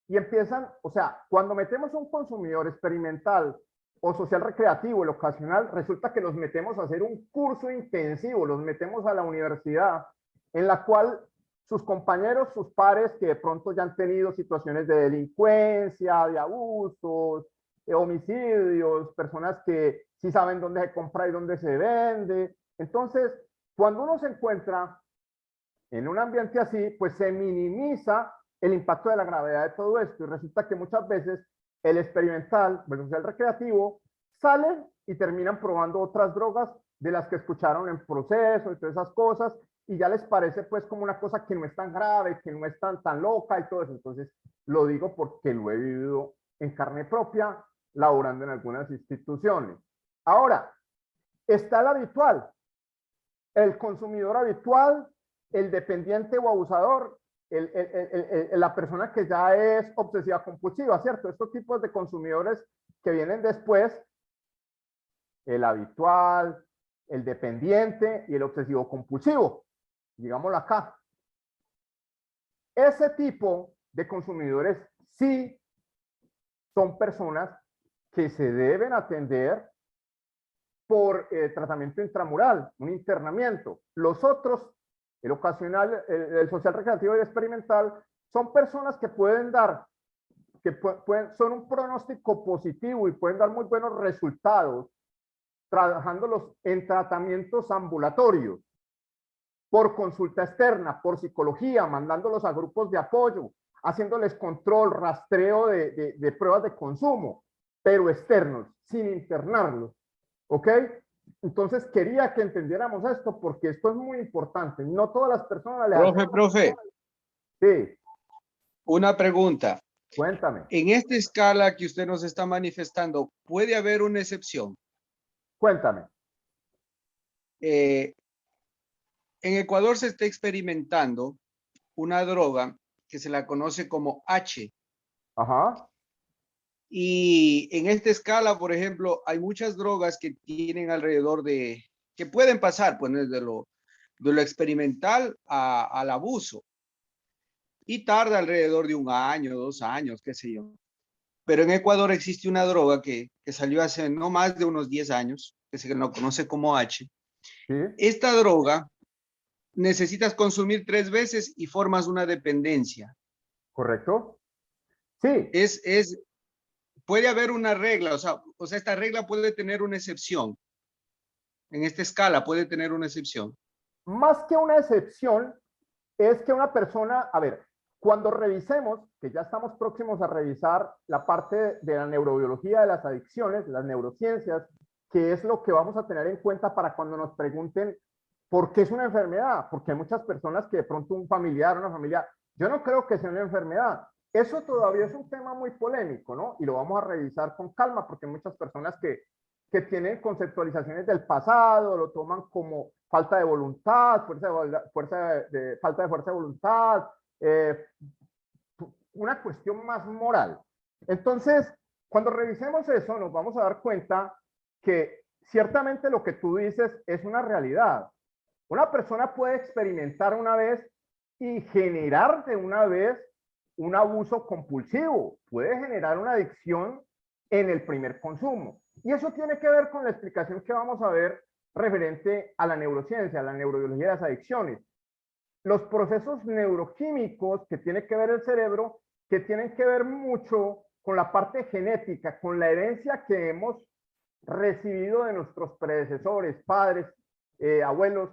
y empiezan, o sea, cuando metemos a un consumidor experimental o social recreativo, el ocasional, resulta que los metemos a hacer un curso intensivo, los metemos a la universidad, en la cual sus compañeros, sus pares que de pronto ya han tenido situaciones de delincuencia, de abusos, de homicidios, personas que sí saben dónde se compra y dónde se vende. Entonces, cuando uno se encuentra en un ambiente así, pues se minimiza el impacto de la gravedad de todo esto y resulta que muchas veces el experimental, el social recreativo, salen y terminan probando otras drogas de las que escucharon en proceso y todas esas cosas y ya les parece pues como una cosa que no es tan grave, que no es tan loca y todo eso. Entonces lo digo porque lo he vivido en carne propia, laborando en algunas instituciones. Ahora, está el habitual, el consumidor habitual, el dependiente o abusador, la persona que ya es obsesiva compulsiva, ¿cierto? Estos tipos de consumidores que vienen después, el habitual, el dependiente y el obsesivo compulsivo, digámoslo acá. Ese tipo de consumidores sí son personas que se deben atender por tratamiento intramural, un internamiento. Los otros, el ocasional, el social recreativo y experimental, son personas que pueden dar, son un pronóstico positivo y pueden dar muy buenos resultados trabajándolos en tratamientos ambulatorios, por consulta externa, por psicología, mandándolos a grupos de apoyo, haciéndoles control, rastreo de pruebas de consumo, pero externos, sin internarlos. ¿Ok? Entonces quería que entendiéramos esto porque esto es muy importante. No todas las personas le hacen... Profe. Sí. Una pregunta. Cuéntame. En esta escala que usted nos está manifestando, ¿puede haber una excepción? Cuéntame. En Ecuador se está experimentando una droga que se la conoce como H. Ajá. Y en esta escala, por ejemplo, hay muchas drogas que tienen alrededor que pueden pasar pues, de lo experimental al abuso. Y tarda alrededor de 1 año, 2 años, qué sé yo. Pero en Ecuador existe una droga que salió hace no más de unos 10 años, que se lo conoce como H. ¿Sí? Esta droga necesitas consumir 3 veces y formas una dependencia. ¿Correcto? Sí. Puede haber una regla, o sea, esta regla puede tener una excepción. En esta escala puede tener una excepción. Más que una excepción, es que una persona, a ver, cuando revisemos, que ya estamos próximos a revisar la parte de la neurobiología de las adicciones, las neurociencias, que es lo que vamos a tener en cuenta para cuando nos pregunten por qué es una enfermedad, porque hay muchas personas que de pronto un familiar, una familia, Yo no creo que sea una enfermedad. Eso todavía es un tema muy polémico, ¿no? Y lo vamos a revisar con calma porque hay muchas personas que tienen conceptualizaciones del pasado, lo toman como falta de voluntad, falta de fuerza de voluntad, una cuestión más moral. Entonces, cuando revisemos eso, nos vamos a dar cuenta que ciertamente lo que tú dices es una realidad. Una persona puede experimentar una vez y generar de una vez un abuso compulsivo, puede generar una adicción en el primer consumo. Y eso tiene que ver con la explicación que vamos a ver referente a la neurociencia, a la neurobiología de las adicciones. Los procesos neuroquímicos que tiene que ver el cerebro, que tienen que ver mucho con la parte genética, con la herencia que hemos recibido de nuestros predecesores, padres, abuelos.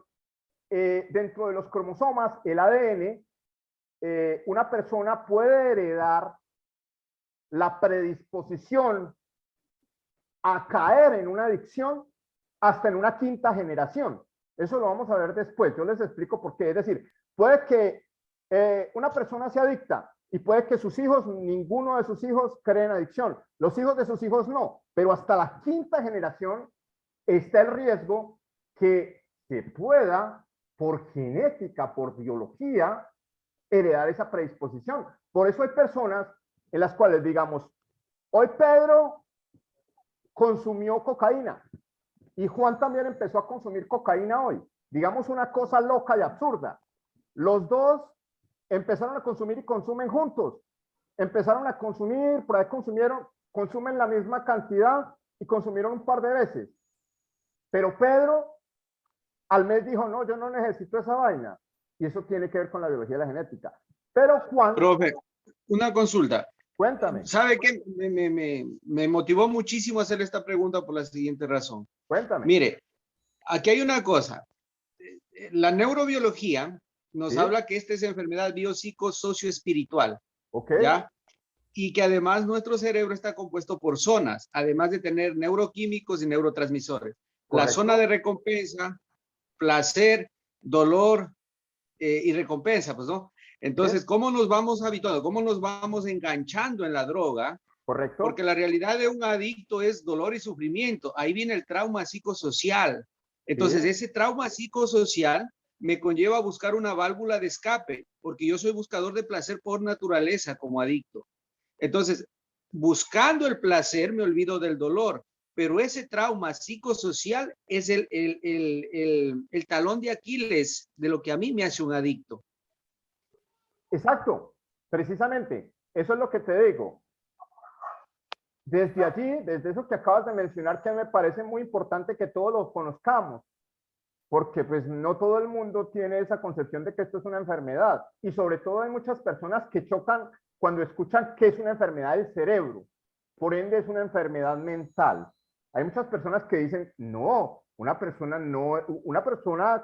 Dentro de los cromosomas, el ADN, una persona puede heredar la predisposición a caer en una adicción hasta en una quinta generación. Eso lo vamos a ver después. Yo les explico por qué. Es decir, puede que una persona sea adicta y puede que sus hijos, ninguno de sus hijos creen adicción. Los hijos de sus hijos no, pero hasta la quinta generación está el riesgo que se pueda, por genética, por biología, heredar esa predisposición. Por eso hay personas en las cuales, digamos, hoy Pedro consumió cocaína y Juan también empezó a consumir cocaína hoy. Digamos una cosa loca y absurda. Los dos empezaron a consumir y consumen juntos. Empezaron a consumir, por ahí consumen la misma cantidad y consumieron un par de veces. Pero Pedro al mes dijo, no, yo no necesito esa vaina. Y eso tiene que ver con la biología de la genética. Pero Juan... Profe, una consulta. Cuéntame. ¿Sabe qué? Me motivó muchísimo hacer esta pregunta por la siguiente razón. Cuéntame. Mire, aquí hay una cosa. La neurobiología nos habla que esta es enfermedad biopsicosocioespiritual. Ok. ¿Ya? Y que además nuestro cerebro está compuesto por zonas, además de tener neuroquímicos y neurotransmisores. La zona de recompensa, placer, dolor y recompensa, pues, ¿no? Entonces, ¿cómo nos vamos habituando? ¿Cómo nos vamos enganchando en la droga? Correcto. Porque la realidad de un adicto es dolor y sufrimiento. Ahí viene el trauma psicosocial. Entonces, ese trauma psicosocial me conlleva a buscar una válvula de escape, porque yo soy buscador de placer por naturaleza como adicto. Entonces, buscando el placer, me olvido del dolor. Pero ese trauma psicosocial es el talón de Aquiles de lo que a mí me hace un adicto. Exacto, precisamente. Eso es lo que te digo. Desde allí, desde eso que acabas de mencionar, que me parece muy importante que todos lo conozcamos, porque pues no todo el mundo tiene esa concepción de que esto es una enfermedad. Y sobre todo hay muchas personas que chocan cuando escuchan que es una enfermedad del cerebro. Por ende, es una enfermedad mental. Hay muchas personas que dicen, no, una persona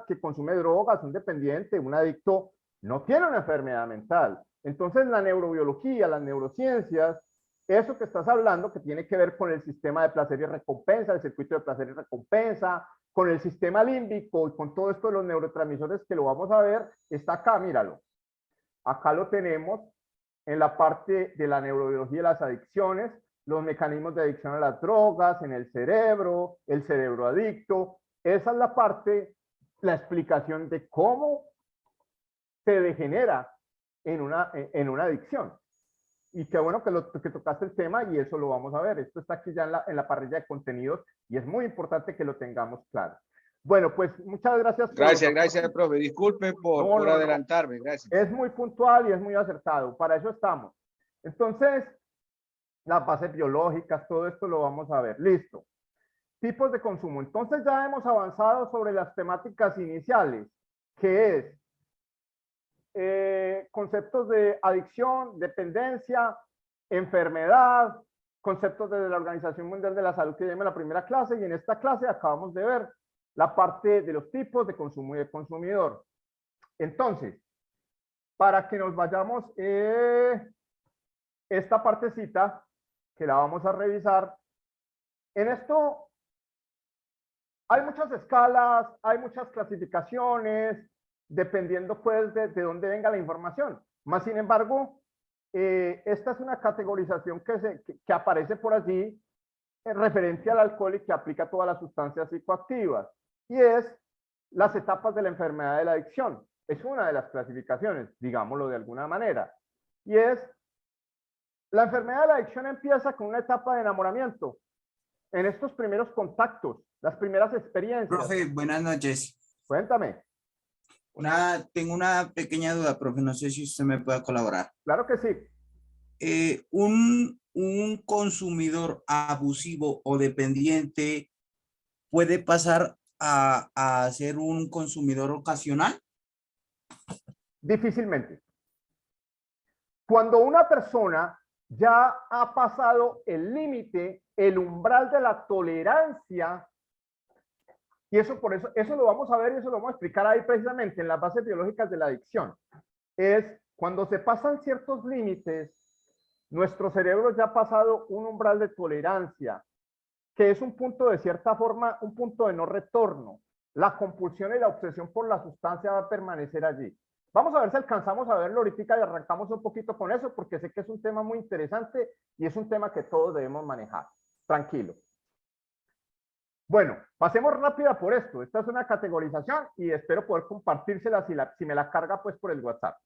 que consume drogas, un dependiente, un adicto, no tiene una enfermedad mental. Entonces, la neurobiología, las neurociencias, eso que estás hablando, que tiene que ver con el sistema de placer y recompensa, el circuito de placer y recompensa, con el sistema límbico y con todo esto de los neurotransmisores que lo vamos a ver, está acá, míralo. Acá lo tenemos en la parte de la neurobiología de las adicciones, los mecanismos de adicción a las drogas, en el cerebro adicto. Esa es la parte, la explicación de cómo se degenera en una adicción. Y qué bueno que tocaste el tema y eso lo vamos a ver. Esto está aquí ya en la parrilla de contenidos y es muy importante que lo tengamos claro. Bueno, pues muchas gracias. Gracias, profe. Disculpe por adelantarme. Gracias. Es muy puntual y es muy acertado. Para eso estamos. Entonces, las bases biológicas, todo esto lo vamos a ver. Listo. Tipos de consumo. Entonces ya hemos avanzado sobre las temáticas iniciales, que es conceptos de adicción, dependencia, enfermedad, conceptos de la Organización Mundial de la Salud que vimos en la primera clase, y en esta clase acabamos de ver la parte de los tipos de consumo y de consumidor. Entonces, para que nos vayamos esta partecita, que la vamos a revisar, en esto hay muchas escalas, hay muchas clasificaciones, dependiendo pues de dónde venga la información. Más sin embargo, esta es una categorización que aparece por allí en referencia al alcohol y que aplica a todas las sustancias psicoactivas, y es las etapas de la enfermedad de la adicción. Es una de las clasificaciones, digámoslo de alguna manera, y es la enfermedad de la adicción empieza con una etapa de enamoramiento, en estos primeros contactos, las primeras experiencias. Profe, buenas noches. Cuéntame. Tengo una pequeña duda, profe, no sé si usted me puede colaborar. Claro que sí. Un consumidor abusivo o dependiente puede pasar a ser un consumidor ocasional. Difícilmente. Cuando una persona ya ha pasado el límite, el umbral de la tolerancia, y eso lo vamos a ver y eso lo vamos a explicar ahí precisamente en las bases biológicas de la adicción, es cuando se pasan ciertos límites, nuestro cerebro ya ha pasado un umbral de tolerancia, que es un punto de cierta forma, un punto de no retorno. La compulsión y la obsesión por la sustancia va a permanecer allí. Vamos a ver si alcanzamos a verlo ahorita y arrancamos un poquito con eso, porque sé que es un tema muy interesante y es un tema que todos debemos manejar. Tranquilo. Bueno, pasemos rápida por esto. Esta es una categorización y espero poder compartírsela si me la carga pues por el WhatsApp.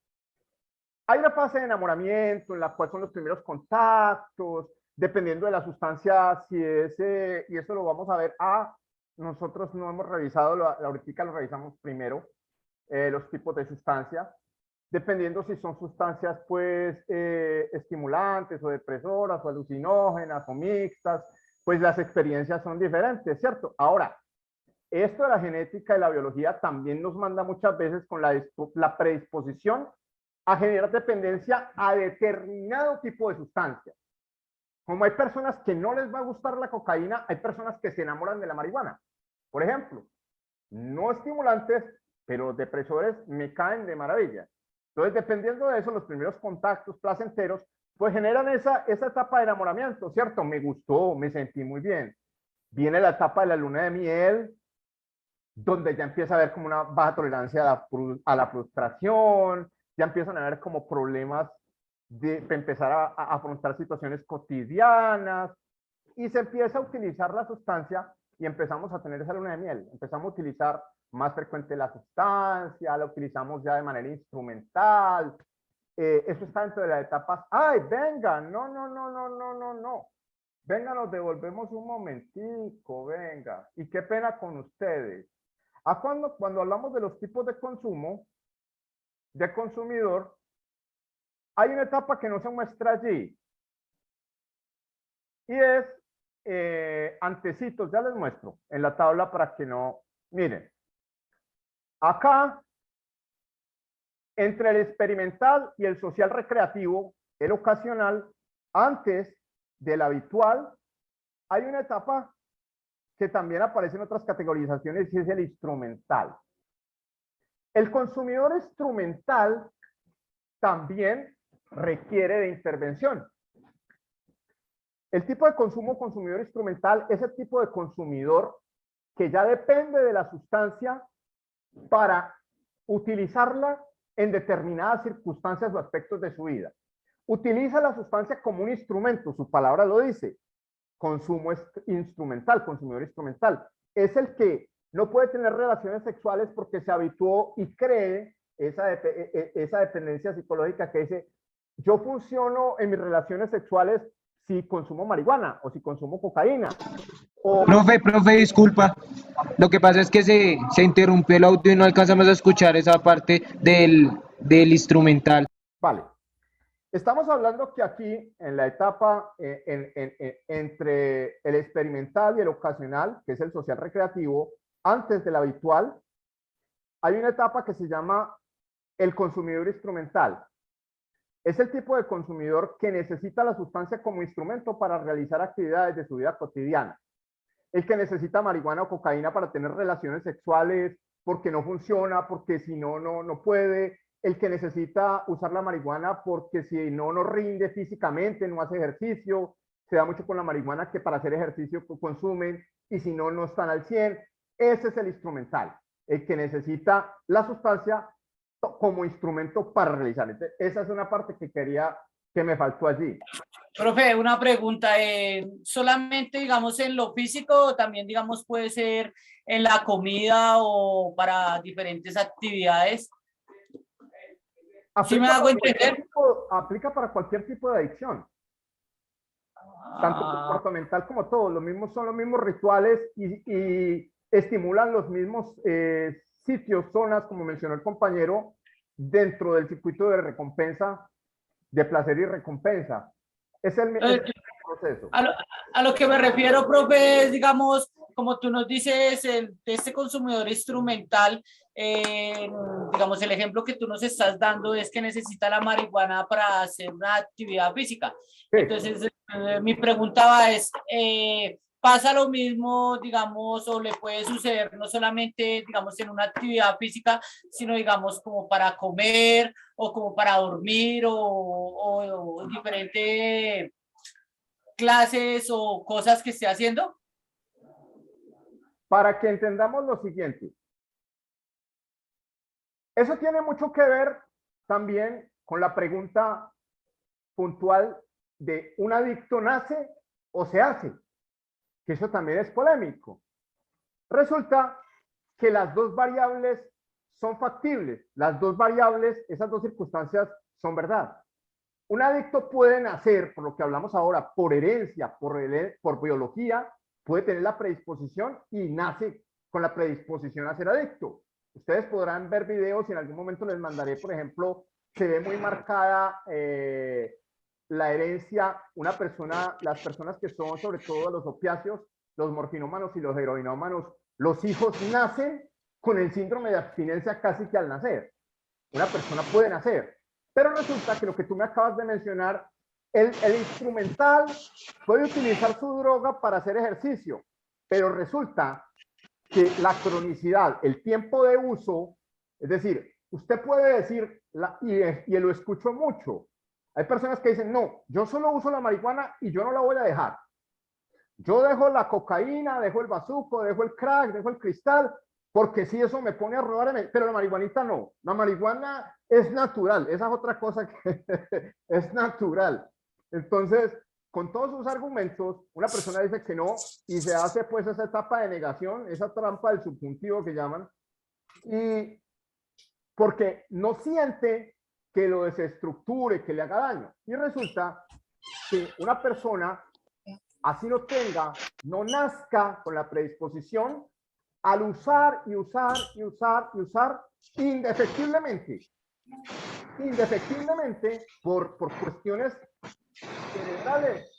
Hay una fase de enamoramiento en la cual son los primeros contactos, dependiendo de la sustancia, si es, y eso lo vamos a ver. Nosotros no hemos revisado, ahorita lo revisamos primero, los tipos de sustancias, dependiendo si son sustancias pues estimulantes o depresoras o alucinógenas o mixtas, pues las experiencias son diferentes, ¿cierto? Ahora, esto de la genética y la biología también nos manda muchas veces con la predisposición a generar dependencia a determinado tipo de sustancias. Como hay personas que no les va a gustar la cocaína, hay personas que se enamoran de la marihuana. Por ejemplo, no estimulantes, pero los depresores me caen de maravilla. Entonces, dependiendo de eso, los primeros contactos placenteros, pues generan esa etapa de enamoramiento, ¿cierto? Me gustó, me sentí muy bien. Viene la etapa de la luna de miel, donde ya empieza a haber como una baja tolerancia a la frustración, ya empiezan a haber como problemas de empezar a afrontar situaciones cotidianas, y se empieza a utilizar la sustancia y empezamos a tener esa luna de miel. Empezamos a utilizar más frecuente la sustancia, la utilizamos ya de manera instrumental. Eso está dentro de las etapas. ¡Ay, venga! No. Venga, nos devolvemos un momentico, venga. Y qué pena con ustedes. Cuando hablamos de los tipos de consumo, de consumidor, hay una etapa que no se muestra allí. Y es antecitos, ya les muestro en la tabla para que no... Miren, acá, entre el experimental y el social recreativo, el ocasional, antes del habitual, hay una etapa que también aparece en otras categorizaciones y es el instrumental. El consumidor instrumental también requiere de intervención. El tipo de consumidor instrumental es el tipo de consumidor que ya depende de la sustancia para utilizarla en determinadas circunstancias o aspectos de su vida. Utiliza la sustancia como un instrumento, su palabra lo dice. Consumo instrumental, consumidor instrumental. Es el que no puede tener relaciones sexuales porque se habituó y cree esa dependencia psicológica que dice, yo funciono en mis relaciones sexuales si consumo marihuana o si consumo cocaína. Profe, disculpa. Lo que pasa es que se interrumpió el audio y no alcanzamos a escuchar esa parte del instrumental. Vale. Estamos hablando que aquí, en la etapa entre el experimental y el ocasional, que es el social recreativo, antes del habitual, hay una etapa que se llama el consumidor instrumental. Es el tipo de consumidor que necesita la sustancia como instrumento para realizar actividades de su vida cotidiana. El que necesita marihuana o cocaína para tener relaciones sexuales porque no funciona, porque si no, no puede. El que necesita usar la marihuana porque si no, no rinde físicamente, no hace ejercicio. Se da mucho con la marihuana que para hacer ejercicio consumen y si no, no están al 100. Ese es el instrumental, el que necesita la sustancia como instrumento para realizar. Entonces, esa es una parte que me faltó allí. Profe, una pregunta, ¿solamente, digamos, en lo físico o también, digamos, puede ser en la comida o para diferentes actividades? ¿Sí me hago entender? Aplica para cualquier tipo de adicción. Tanto comportamental como todo. Son los mismos rituales y estimulan los mismos sitios, zonas, como mencionó el compañero, dentro del circuito de recompensa, de placer y recompensa. Es el proceso. A lo que me refiero, profe, es, digamos, como tú nos dices, de este consumidor instrumental, digamos, el ejemplo que tú nos estás dando es que necesita la marihuana para hacer una actividad física. Sí. Entonces, mi pregunta es, ¿pasa lo mismo, digamos, o le puede suceder no solamente, digamos, en una actividad física, sino, digamos, como para comer o como para dormir o diferentes clases o cosas que esté haciendo? Para que entendamos lo siguiente, eso tiene mucho que ver también con la pregunta puntual de ¿un adicto nace o se hace? Que eso también es polémico. Resulta que las dos variables son factibles, las dos variables, esas dos circunstancias son verdad. Un adicto puede nacer, por lo que hablamos ahora, por herencia, por biología, puede tener la predisposición y nace con la predisposición a ser adicto. Ustedes podrán ver videos y en algún momento les mandaré, por ejemplo, se ve muy marcada la herencia, las personas que son sobre todo los opiáceos, los morfinómanos y los heroinómanos, los hijos nacen con el síndrome de abstinencia casi que al nacer. Una persona puede nacer, pero resulta que lo que tú me acabas de mencionar, el instrumental puede utilizar su droga para hacer ejercicio, pero resulta que la cronicidad, el tiempo de uso, es decir, usted puede decir, y lo escucho mucho, hay personas que dicen, no, yo solo uso la marihuana y yo no la voy a dejar. Yo dejo la cocaína, dejo el bazuco, dejo el crack, dejo el cristal, porque si eso me pone a robar, pero la marihuanita no. La marihuana es natural, esa es otra cosa que es natural. Entonces, con todos sus argumentos, una persona dice que no y se hace pues esa etapa de negación, esa trampa del subjuntivo que llaman, y porque no siente que lo desestructure, que le haga daño. Y resulta que una persona, así no tenga, no nazca con la predisposición, al usar y usar y usar y usar indefectiblemente por cuestiones cerebrales,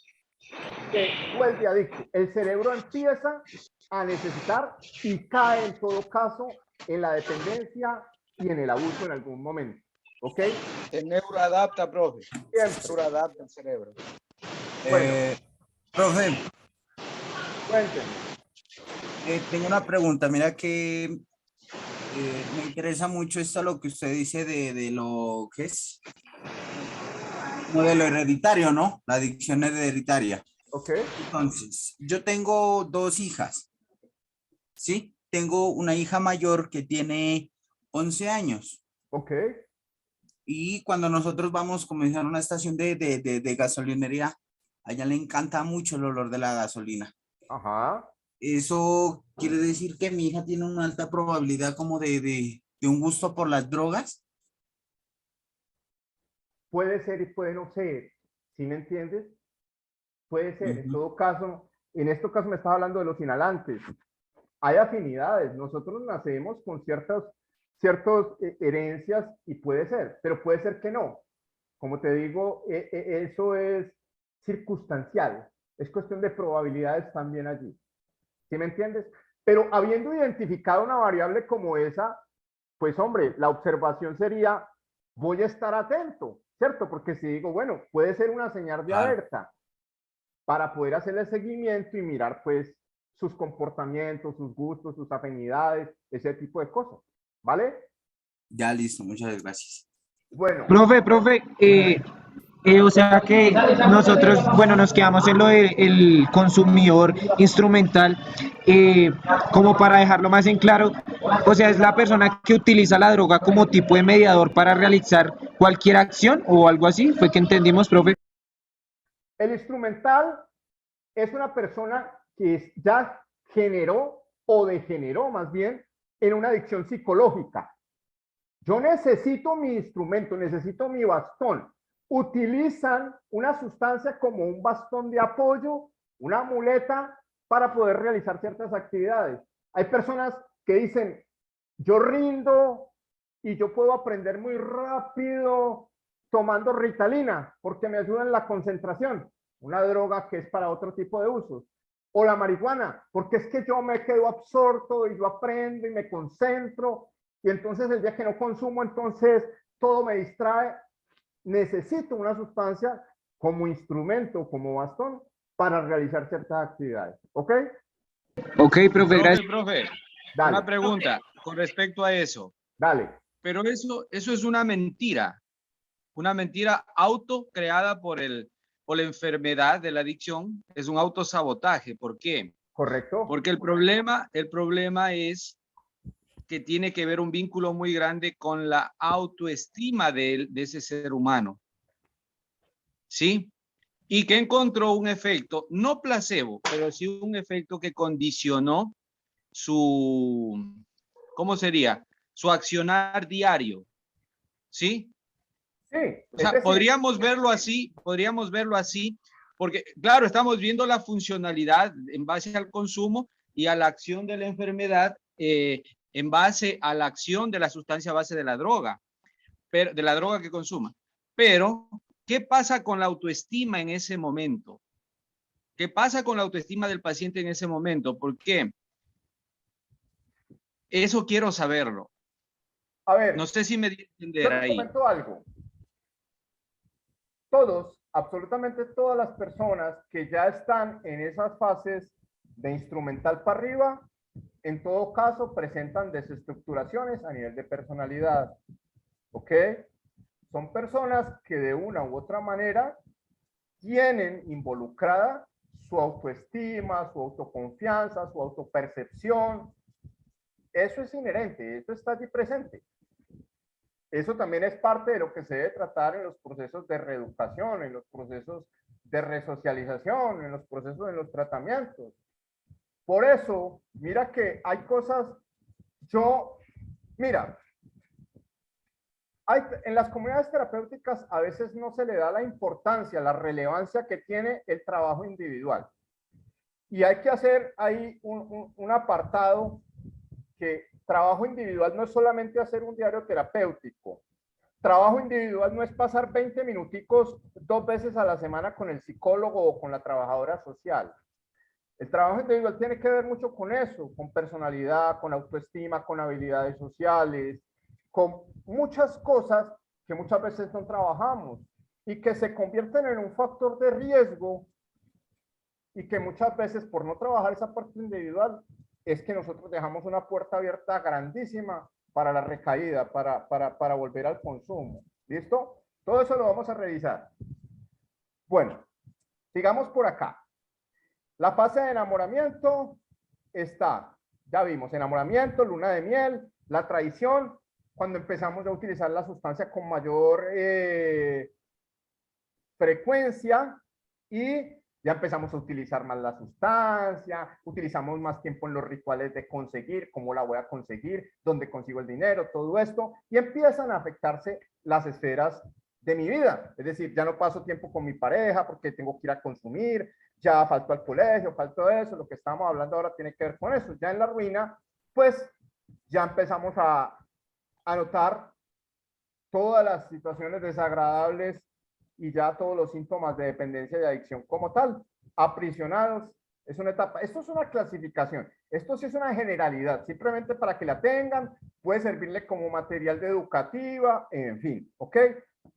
se vuelve adicto. El cerebro empieza a necesitar y cae en todo caso en la dependencia y en el abuso en algún momento. ¿Ok? El neuroadapta, profe. Neuroadapta el cerebro. Bueno. Profe. Cuénteme. Tengo una pregunta. Mira que me interesa mucho esto, lo que usted dice de lo que es. No, de lo hereditario, ¿no? La adicción hereditaria. Ok. Entonces, yo tengo dos hijas. ¿Sí? Tengo una hija mayor que tiene 11 años. Ok. Y cuando nosotros vamos como a una estación de gasolinería, a ella le encanta mucho el olor de la gasolina. Ajá. ¿Eso quiere decir que mi hija tiene una alta probabilidad como de un gusto por las drogas? Puede ser y puede no ser. ¿Sí me entiendes? Puede ser. En todo caso, en este caso me estás hablando de los inhalantes. Hay afinidades. Nosotros nacemos con ciertas herencias y puede ser, pero puede ser que no. Como te digo, eso es circunstancial. Es cuestión de probabilidades también allí. ¿Sí me entiendes? Pero habiendo identificado una variable como esa, pues hombre, la observación sería, voy a estar atento, ¿cierto? Porque si digo, bueno, puede ser una señal de alerta para poder hacerle seguimiento y mirar pues sus comportamientos, sus gustos, sus afinidades, ese tipo de cosas. ¿Vale? Ya listo, muchas gracias. Bueno. Profe, O sea que nosotros, bueno, nos quedamos en lo del consumidor instrumental, como para dejarlo más en claro, o sea, es la persona que utiliza la droga como tipo de mediador para realizar cualquier acción o algo así, fue que entendimos, profe. El instrumental es una persona que ya generó o degeneró más bien en una adicción psicológica. Yo necesito mi instrumento, necesito mi bastón. Utilizan una sustancia como un bastón de apoyo, una muleta para poder realizar ciertas actividades. Hay personas que dicen, yo rindo y yo puedo aprender muy rápido tomando Ritalina porque me ayuda en la concentración, una droga que es para otro tipo de usos. O la marihuana, porque es que yo me quedo absorto y yo aprendo y me concentro y entonces el día que no consumo, entonces todo me distrae. Necesito una sustancia como instrumento, como bastón, para realizar ciertas actividades. ¿Ok? Ok, profe, gracias. Profe, Dale. una pregunta con respecto a eso. Dale. Pero eso es una mentira auto creada por la enfermedad de la adicción, es un autosabotaje. ¿Por qué? Correcto. Porque el problema es que tiene que ver un vínculo muy grande con la autoestima de ese ser humano. ¿Sí? Y que encontró un efecto, no placebo, pero sí un efecto que condicionó su, ¿cómo sería? Su accionar diario. ¿Sí? Sí. O sea, podríamos verlo así, porque claro, estamos viendo la funcionalidad en base al consumo y a la acción de la enfermedad en base a la acción de la sustancia base de la droga, pero de la droga que consuma. Pero, ¿qué pasa con la autoestima en ese momento? ¿Qué pasa con la autoestima del paciente en ese momento? ¿Por qué? Eso quiero saberlo. A ver, no sé si me di a entender yo te ahí. comento algo. Todos, absolutamente todas las personas que ya están en esas fases de instrumental para arriba, en todo caso presentan desestructuraciones a nivel de personalidad. ¿Ok? Son personas que de una u otra manera tienen involucrada su autoestima, su autoconfianza, su autopercepción. Eso es inherente, eso está allí presente. Eso también es parte de lo que se debe tratar en los procesos de reeducación, en los procesos de resocialización, en los procesos de los tratamientos. Por eso, mira que hay cosas, mira, en las comunidades terapéuticas a veces no se le da la importancia, la relevancia que tiene el trabajo individual. Y hay que hacer ahí un apartado que trabajo individual no es solamente hacer un diario terapéutico. Trabajo individual no es pasar 20 minuticos 2 veces a la semana con el psicólogo o con la trabajadora social. El trabajo individual tiene que ver mucho con eso, con personalidad, con autoestima, con habilidades sociales, con muchas cosas que muchas veces no trabajamos y que se convierten en un factor de riesgo y que muchas veces por no trabajar esa parte individual es que nosotros dejamos una puerta abierta grandísima para la recaída, para volver al consumo. ¿Listo? Todo eso lo vamos a revisar. Bueno, sigamos por acá. La fase de enamoramiento está, ya vimos, enamoramiento, luna de miel, la traición, cuando empezamos a utilizar la sustancia con mayor frecuencia y ya empezamos a utilizar más la sustancia, utilizamos más tiempo en los rituales de conseguir, cómo la voy a conseguir, dónde consigo el dinero, todo esto, y empiezan a afectarse las esferas de mi vida. Es decir, ya no paso tiempo con mi pareja porque tengo que ir a consumir, ya falto al colegio, falto eso, lo que estamos hablando ahora tiene que ver con eso. Ya en la ruina, pues ya empezamos a notar todas las situaciones desagradables y ya todos los síntomas de dependencia y adicción como tal, aprisionados. Es una etapa, esto es una clasificación, esto sí es una generalidad, simplemente para que la tengan, puede servirle como material de educativa, en fin, ¿ok?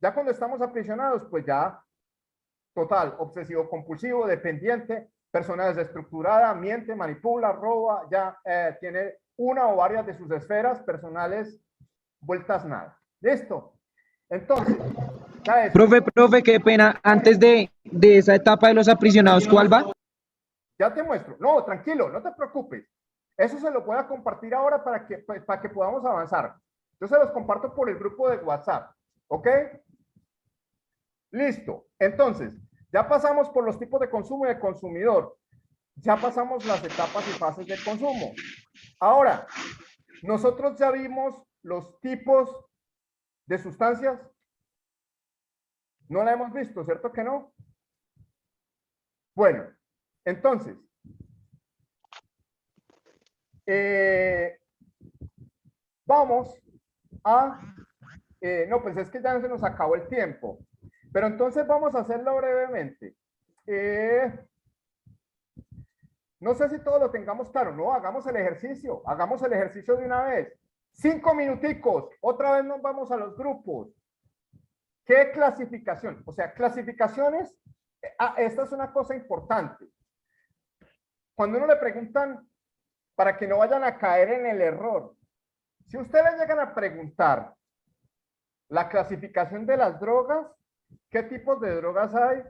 Ya cuando estamos aprisionados, pues ya, total, obsesivo compulsivo, dependiente, persona desestructurada, miente, manipula, roba, ya tiene una o varias de sus esferas personales vueltas nada. ¿Listo? Entonces, Ya es. Profe, qué pena. Antes de esa etapa de los aprisionados, ¿cuál va? Ya te muestro. No, tranquilo, no te preocupes. Eso se lo voy a compartir ahora para que podamos avanzar. Yo se los comparto por el grupo de WhatsApp. ¿Ok? Listo. Entonces, ya pasamos por los tipos de consumo y de consumidor. Ya pasamos las etapas y fases del consumo. Ahora, nosotros ya vimos los tipos de sustancias. No la hemos visto, ¿cierto que no? Bueno, entonces, vamos a... no, pues es que ya se nos acabó el tiempo. Pero entonces vamos a hacerlo brevemente. No sé si todo lo tengamos claro. No, hagamos el ejercicio. Hagamos el ejercicio de una vez. 5 minuticos. Otra vez nos vamos a los grupos. ¿Qué clasificación? O sea, clasificaciones. Esta es una cosa importante. Cuando uno le preguntan, para que no vayan a caer en el error, si ustedes llegan a preguntar la clasificación de las drogas, ¿qué tipos de drogas hay?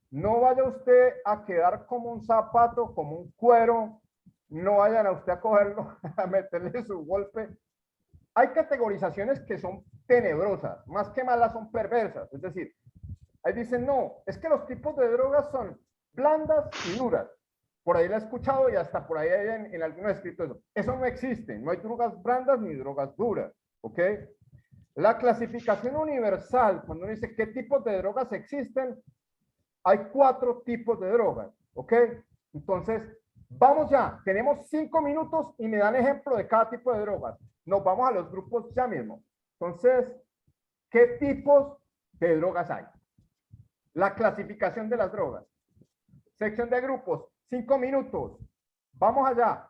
No vaya usted a quedar como un zapato, como un cuero, no vayan a usted a cogerlo, a meterle su golpe. Hay categorizaciones que son tenebrosas, más que malas son perversas, es decir, ahí dicen, no, es que los tipos de drogas son blandas y duras. Por ahí la he escuchado y hasta por ahí hay en algunos escritos eso. Eso no existe, no hay drogas blandas ni drogas duras, ¿ok? La clasificación universal, cuando uno dice qué tipos de drogas existen, hay 4 tipos de drogas, ¿ok? Entonces, vamos ya, tenemos 5 minutos y me dan ejemplo de cada tipo de drogas. Nos vamos a los grupos ya mismo. Entonces, ¿qué tipos de drogas hay? La clasificación de las drogas. Sección de grupos, 5 minutos. Vamos allá.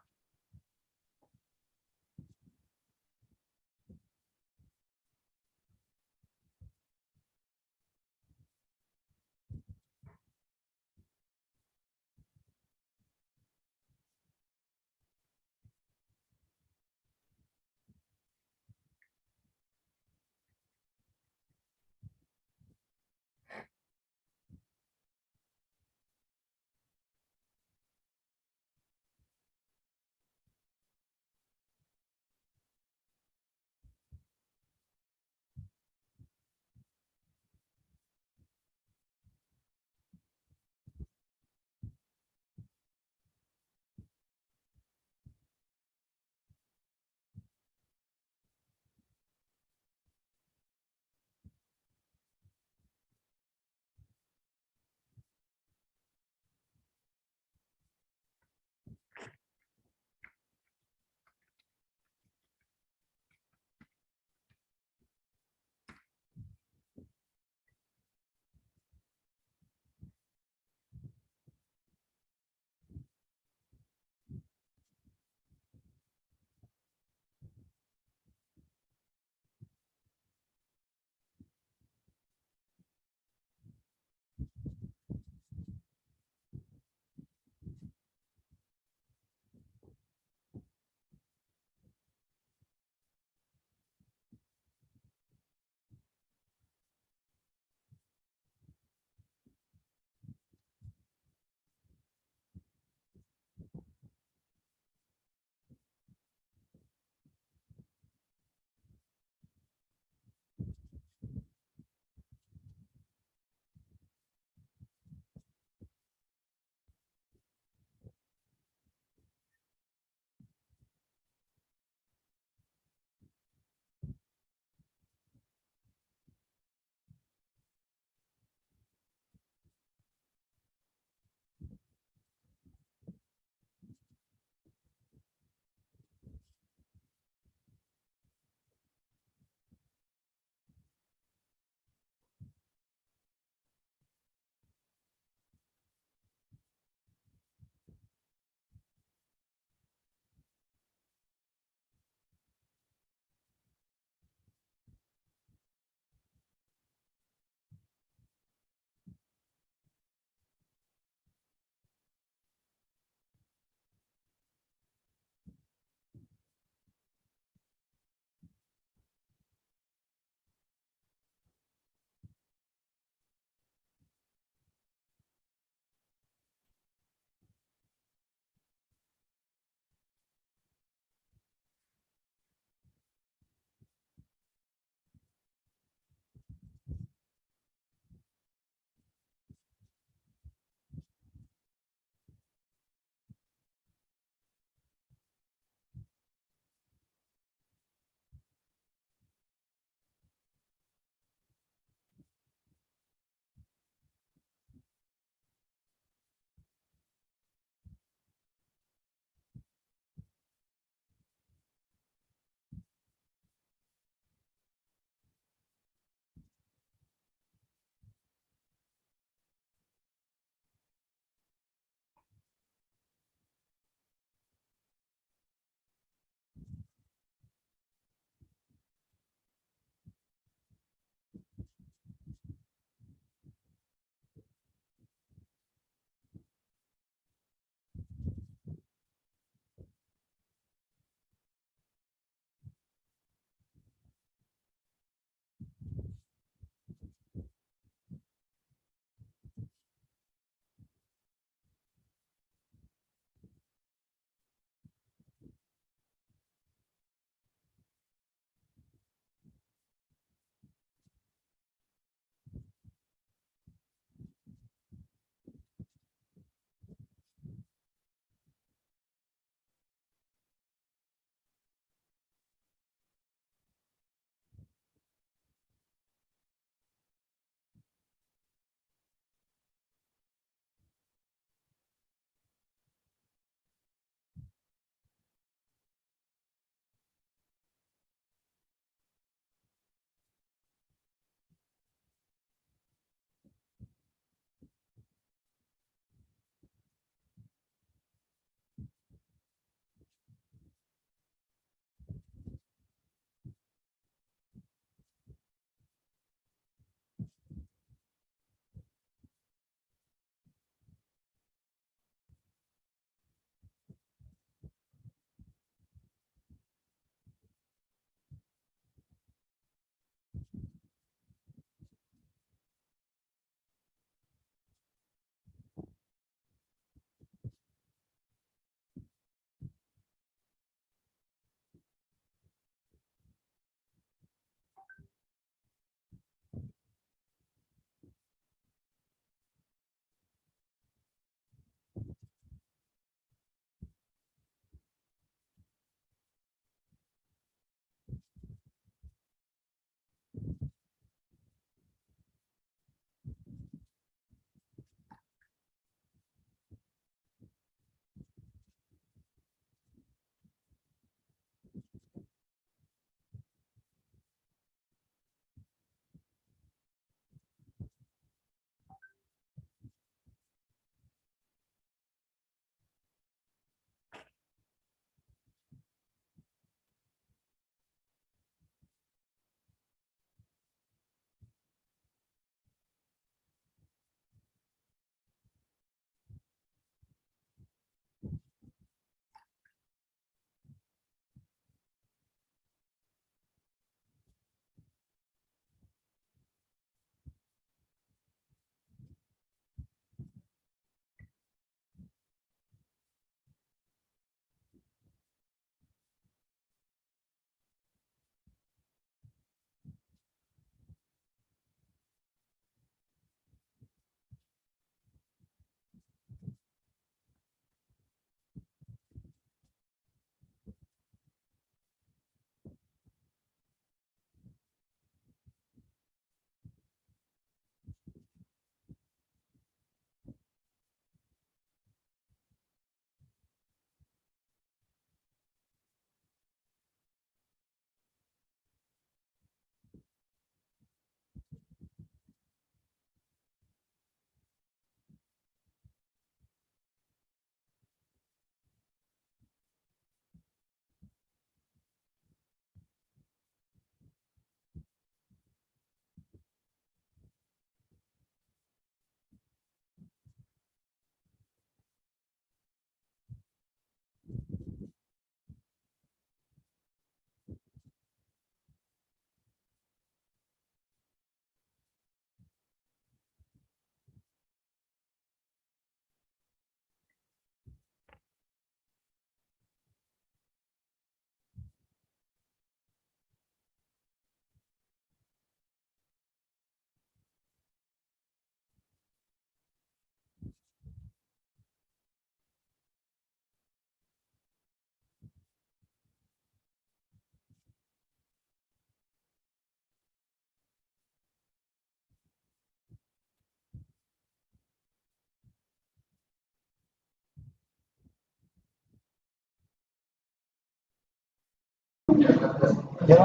Me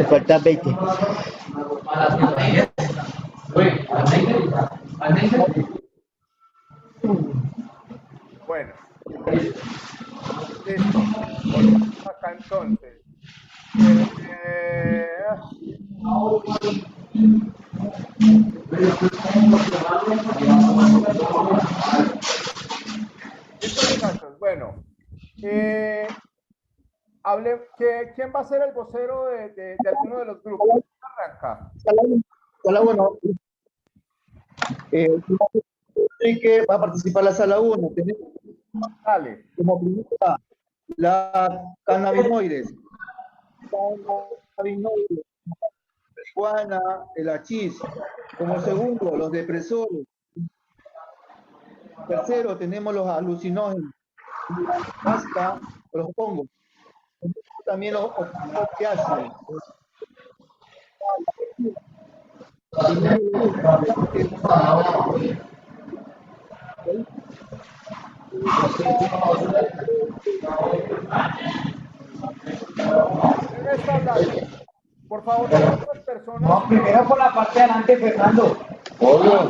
faltan 20. Bueno, listo. Volvemos acá entonces. Listo, muchachos. Bueno, ¿quién va a ser el vocero de alguno de los grupos? ¿Quién arranca? Sala 1. Que va a participar la sala 1. Tenemos como primera la cannabinoides. Marihuana, el hachís. Como segundo, los depresores. Tercero, tenemos los alucinógenos. Hasta los hongos. También los opiáceos. ¿Quién está hablando? Por favor, las otras personas. Primero por la parte de adelante, Fernando.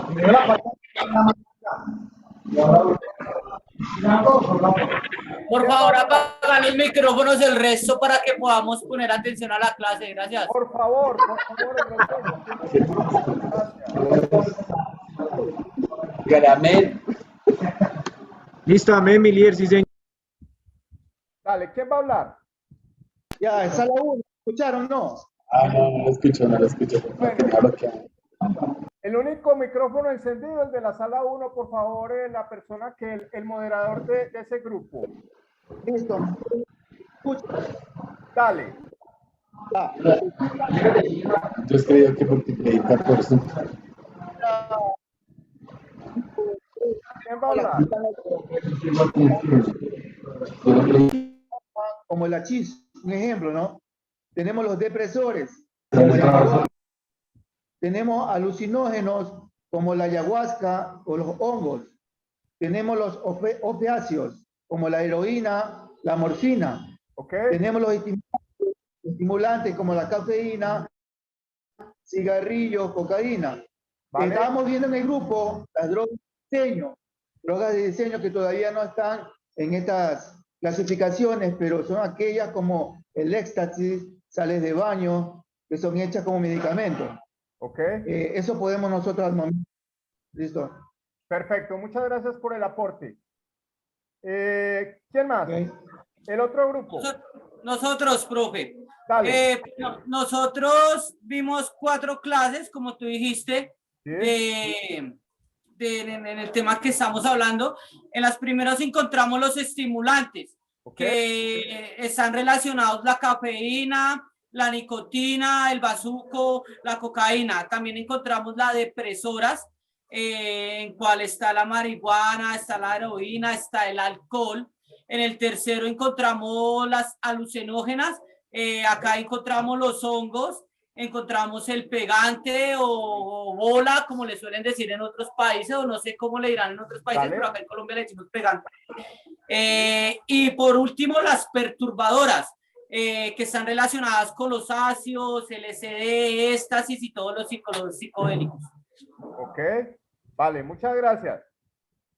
Primero la parte de adelante. Por favor, apagan los micrófonos del resto para que podamos poner atención a la clase. Gracias. Por favor, Caramel. Listo, amén, mi líder, sí, señor. Dale, ¿quién va a hablar? Ya, en sala 1, ¿escucharon? No. No lo escucho. El único micrófono encendido, el de la sala 1, por favor, la persona que el moderador de ese grupo. Listo. Dale. Yo escribí que multiplicar por Zoom. ¿Quién va a hablar? Como el hachís, un ejemplo, ¿no? Tenemos los depresores. Tenemos alucinógenos como la ayahuasca o los hongos. Tenemos los opiáceos como la heroína, la morfina. Tenemos los estimulantes como la cafeína, cigarrillos, cocaína. Estábamos viendo en el grupo las drogas de diseño que todavía no están en estas clasificaciones, pero son aquellas como el éxtasis, sales de baño, que son hechas como medicamentos. Eso podemos nosotros al momento. Listo. Perfecto, muchas gracias por el aporte. ¿Quién más? El otro grupo. Nosotros, profe. Dale. Nosotros vimos 4 clases, como tú dijiste, en el tema que estamos hablando. En las primeras encontramos los estimulantes, que están relacionados la cafeína, la nicotina, el bazuco, la cocaína. También encontramos las depresoras, en cual está la marihuana, está la heroína, está el alcohol. En el tercero encontramos las alucinógenas. Acá encontramos los hongos, encontramos el pegante o bola, como le suelen decir en otros países, o no sé cómo le dirán en otros países, pero acá en Colombia le decimos pegante. Y por último, las perturbadoras, que están relacionadas con los ácidos, LSD, éxtasis y todos los psicodélicos. Vale, muchas gracias.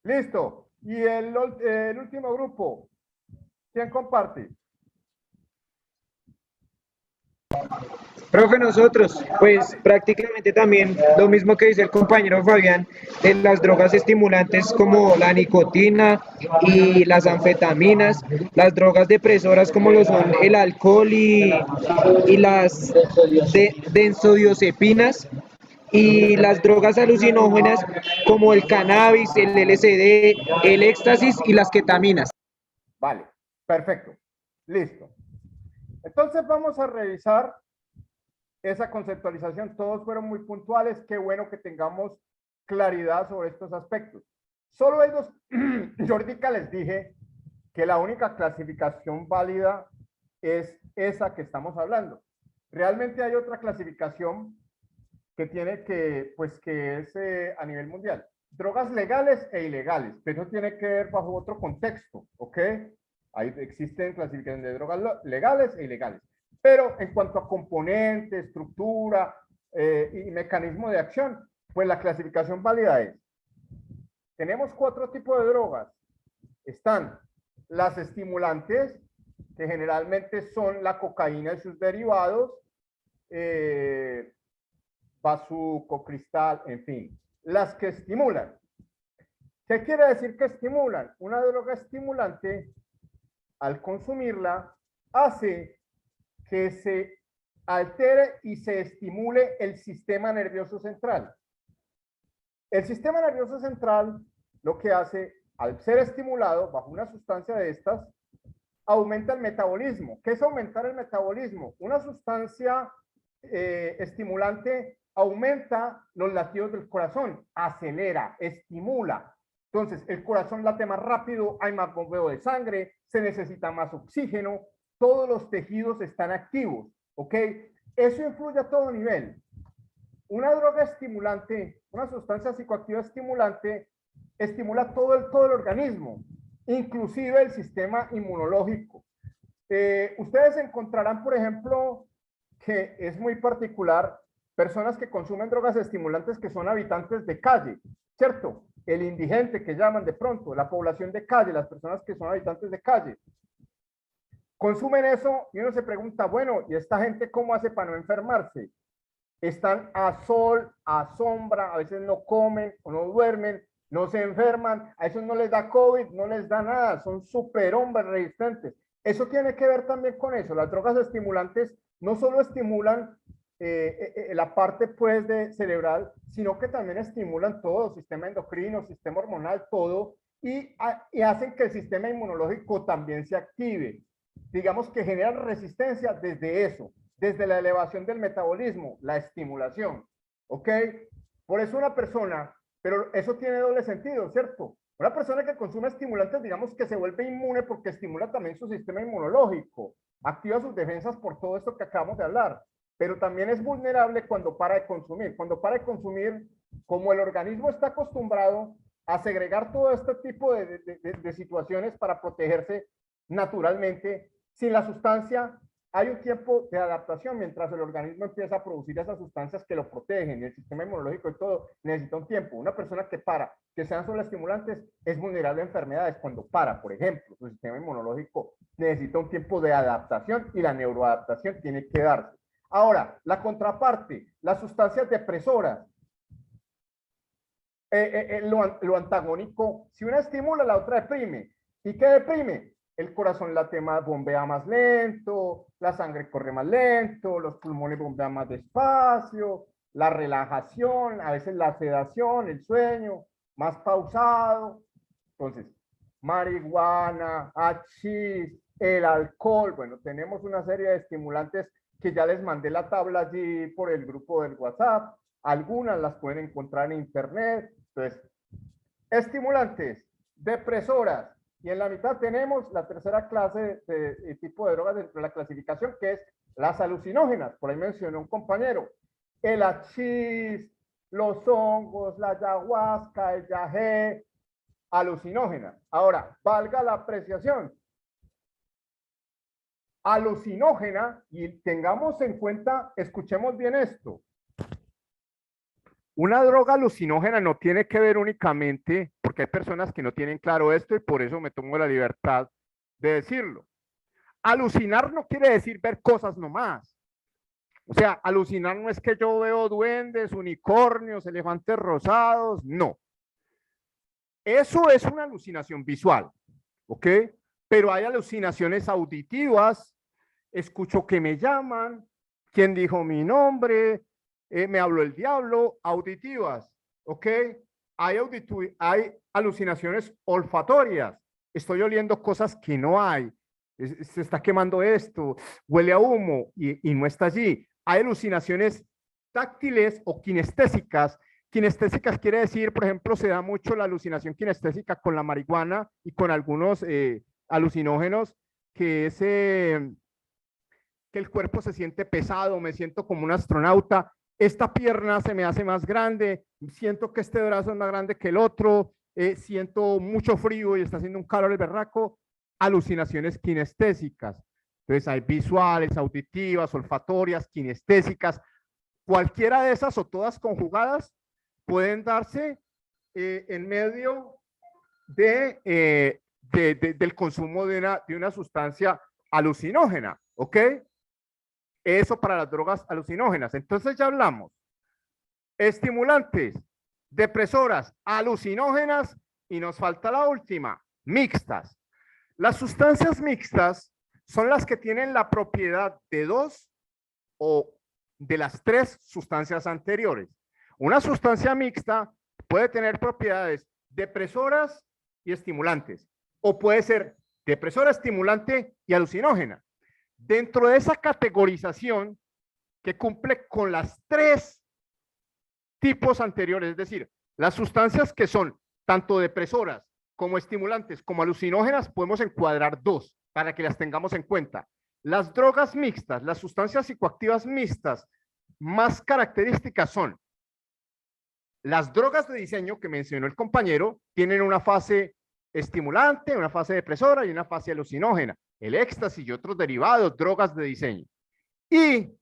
Listo. Y el último grupo, ¿quién comparte? Profe, nosotros, pues prácticamente también lo mismo que dice el compañero Fabián, de las drogas estimulantes como la nicotina y las anfetaminas, las drogas depresoras como lo son el alcohol y las benzodiazepinas, y las drogas alucinógenas como el cannabis, el LSD, el éxtasis y las ketaminas. Vale, perfecto. Listo. Entonces vamos a revisar esa conceptualización. Todos fueron muy puntuales. Qué bueno que tengamos claridad sobre estos aspectos. Solo hay dos. Yo ahorita les dije que la única clasificación válida es esa que estamos hablando. Realmente hay otra clasificación que tiene que, pues que es a nivel mundial. Drogas legales e ilegales, pero eso tiene que ver bajo otro contexto, ¿ok? Ahí existen clasificaciones de drogas legales e ilegales. Pero en cuanto a componente, estructura y mecanismo de acción, pues la clasificación válida es: tenemos 4 tipos de drogas. Están las estimulantes, que generalmente son la cocaína y sus derivados, bazuco, cristal, en fin, las que estimulan. ¿Qué quiere decir que estimulan? Una droga estimulante, al consumirla, hace que se altere y se estimule el sistema nervioso central. El sistema nervioso central lo que hace, al ser estimulado bajo una sustancia de estas, aumenta el metabolismo. ¿Qué es aumentar el metabolismo? Una sustancia estimulante aumenta los latidos del corazón, acelera, estimula. Entonces, el corazón late más rápido, hay más bombeo de sangre, se necesita más oxígeno, todos los tejidos están activos, ¿ok? Eso influye a todo nivel. Una droga estimulante, una sustancia psicoactiva estimulante, estimula todo el organismo, inclusive el sistema inmunológico. Ustedes encontrarán, por ejemplo, que es muy particular, personas que consumen drogas estimulantes que son habitantes de calle, ¿cierto? El indigente que llaman de pronto, la población de calle, las personas que son habitantes de calle. Consumen eso y uno se pregunta, bueno, ¿y esta gente cómo hace para no enfermarse? Están a sol, a sombra, a veces no comen o no duermen, no se enferman, a esos no les da COVID, no les da nada, son super hombres resistentes. Eso tiene que ver también con eso. Las drogas estimulantes no solo estimulan la parte pues de cerebral, sino que también estimulan todo, sistema endocrino, sistema hormonal, todo, y hacen que el sistema inmunológico también se active. Digamos que generan resistencia desde eso, desde la elevación del metabolismo, la estimulación, ¿ok? Por eso una persona, pero eso tiene doble sentido, ¿cierto? Una persona que consume estimulantes, digamos que se vuelve inmune porque estimula también su sistema inmunológico, activa sus defensas por todo esto que acabamos de hablar, pero también es vulnerable cuando para de consumir. Cuando para de consumir, como el organismo está acostumbrado a segregar todo este tipo de situaciones para protegerse naturalmente, sin la sustancia hay un tiempo de adaptación mientras el organismo empieza a producir esas sustancias que lo protegen, el sistema inmunológico y todo necesita un tiempo. Una persona que para, que sean solo estimulantes, es vulnerable a enfermedades cuando para, por ejemplo, su sistema inmunológico necesita un tiempo de adaptación y la neuroadaptación tiene que darse. Ahora, la contraparte, las sustancias depresoras, lo antagónico, si una estimula, la otra deprime. ¿Y qué deprime? El corazón late más, bombea más lento, la sangre corre más lento, los pulmones bombean más despacio, la relajación, a veces la sedación, el sueño, más pausado. Entonces, marihuana, hachís, el alcohol, bueno, tenemos una serie de estimulantes que ya les mandé la tabla allí por el grupo del WhatsApp, algunas las pueden encontrar en internet. Entonces, estimulantes, depresoras, y en la mitad tenemos la tercera clase de tipo de drogas dentro de la clasificación, que es las alucinógenas. Por ahí mencionó un compañero, el hachís, los hongos, la ayahuasca, el yagé, alucinógenas. Ahora, valga la apreciación, alucinógena, y tengamos en cuenta, escuchemos bien esto, una droga alucinógena no tiene que ver únicamente, porque hay personas que no tienen claro esto y por eso me tomo la libertad de decirlo. Alucinar no quiere decir ver cosas nomás. O sea, alucinar no es que yo veo duendes, unicornios, elefantes rosados, no. Eso es una alucinación visual, ¿ok? Pero hay alucinaciones auditivas, escucho que me llaman, quién dijo mi nombre, me habló el diablo, auditivas, ¿ok? Hay alucinaciones olfatorias, estoy oliendo cosas que no hay, se está quemando esto, huele a humo y no está allí. Hay alucinaciones táctiles o kinestésicas. Kinestésicas quiere decir, por ejemplo, se da mucho la alucinación kinestésica con la marihuana y con algunos alucinógenos, que es que el cuerpo se siente pesado, me siento como un astronauta, esta pierna se me hace más grande, siento que este brazo es más grande que el otro, siento mucho frío y está haciendo un calor el berraco. Alucinaciones kinestésicas. Entonces hay visuales, auditivas, olfatorias, kinestésicas. Cualquiera de esas o todas conjugadas pueden darse en medio del consumo de una sustancia alucinógena, ¿ok? Eso para las drogas alucinógenas. Entonces ya hablamos. Estimulantes, depresoras, alucinógenas y nos falta la última, mixtas. Las sustancias mixtas son las que tienen la propiedad de dos o de las tres sustancias anteriores. Una sustancia mixta puede tener propiedades depresoras y estimulantes, o puede ser depresora, estimulante y alucinógena. Dentro de esa categorización que cumple con las tres tipos anteriores, es decir, las sustancias que son tanto depresoras como estimulantes como alucinógenas, podemos encuadrar dos para que las tengamos en cuenta. Las drogas mixtas, las sustancias psicoactivas mixtas más características son las drogas de diseño que mencionó el compañero, tienen una fase estimulante, una fase depresora y una fase alucinógena. El éxtasis y otros derivados, drogas de diseño. Y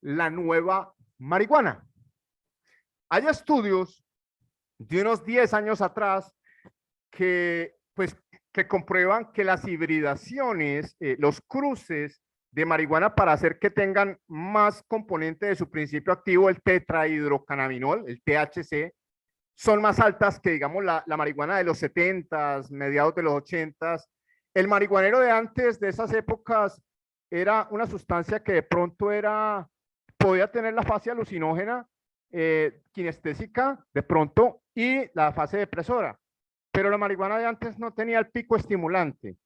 la nueva marihuana. Hay estudios de unos 10 años atrás que comprueban que las hibridaciones, los cruces de marihuana para hacer que tengan más componente de su principio activo, el tetrahidrocannabinol, el THC, son más altas que, digamos, la marihuana de los 70s, mediados de los 80s. El marihuanero de antes, de esas épocas, era una sustancia que de pronto podía tener la fase alucinógena, kinestésica, de pronto, y la fase depresora. Pero la marihuana de antes no tenía el pico estimulante.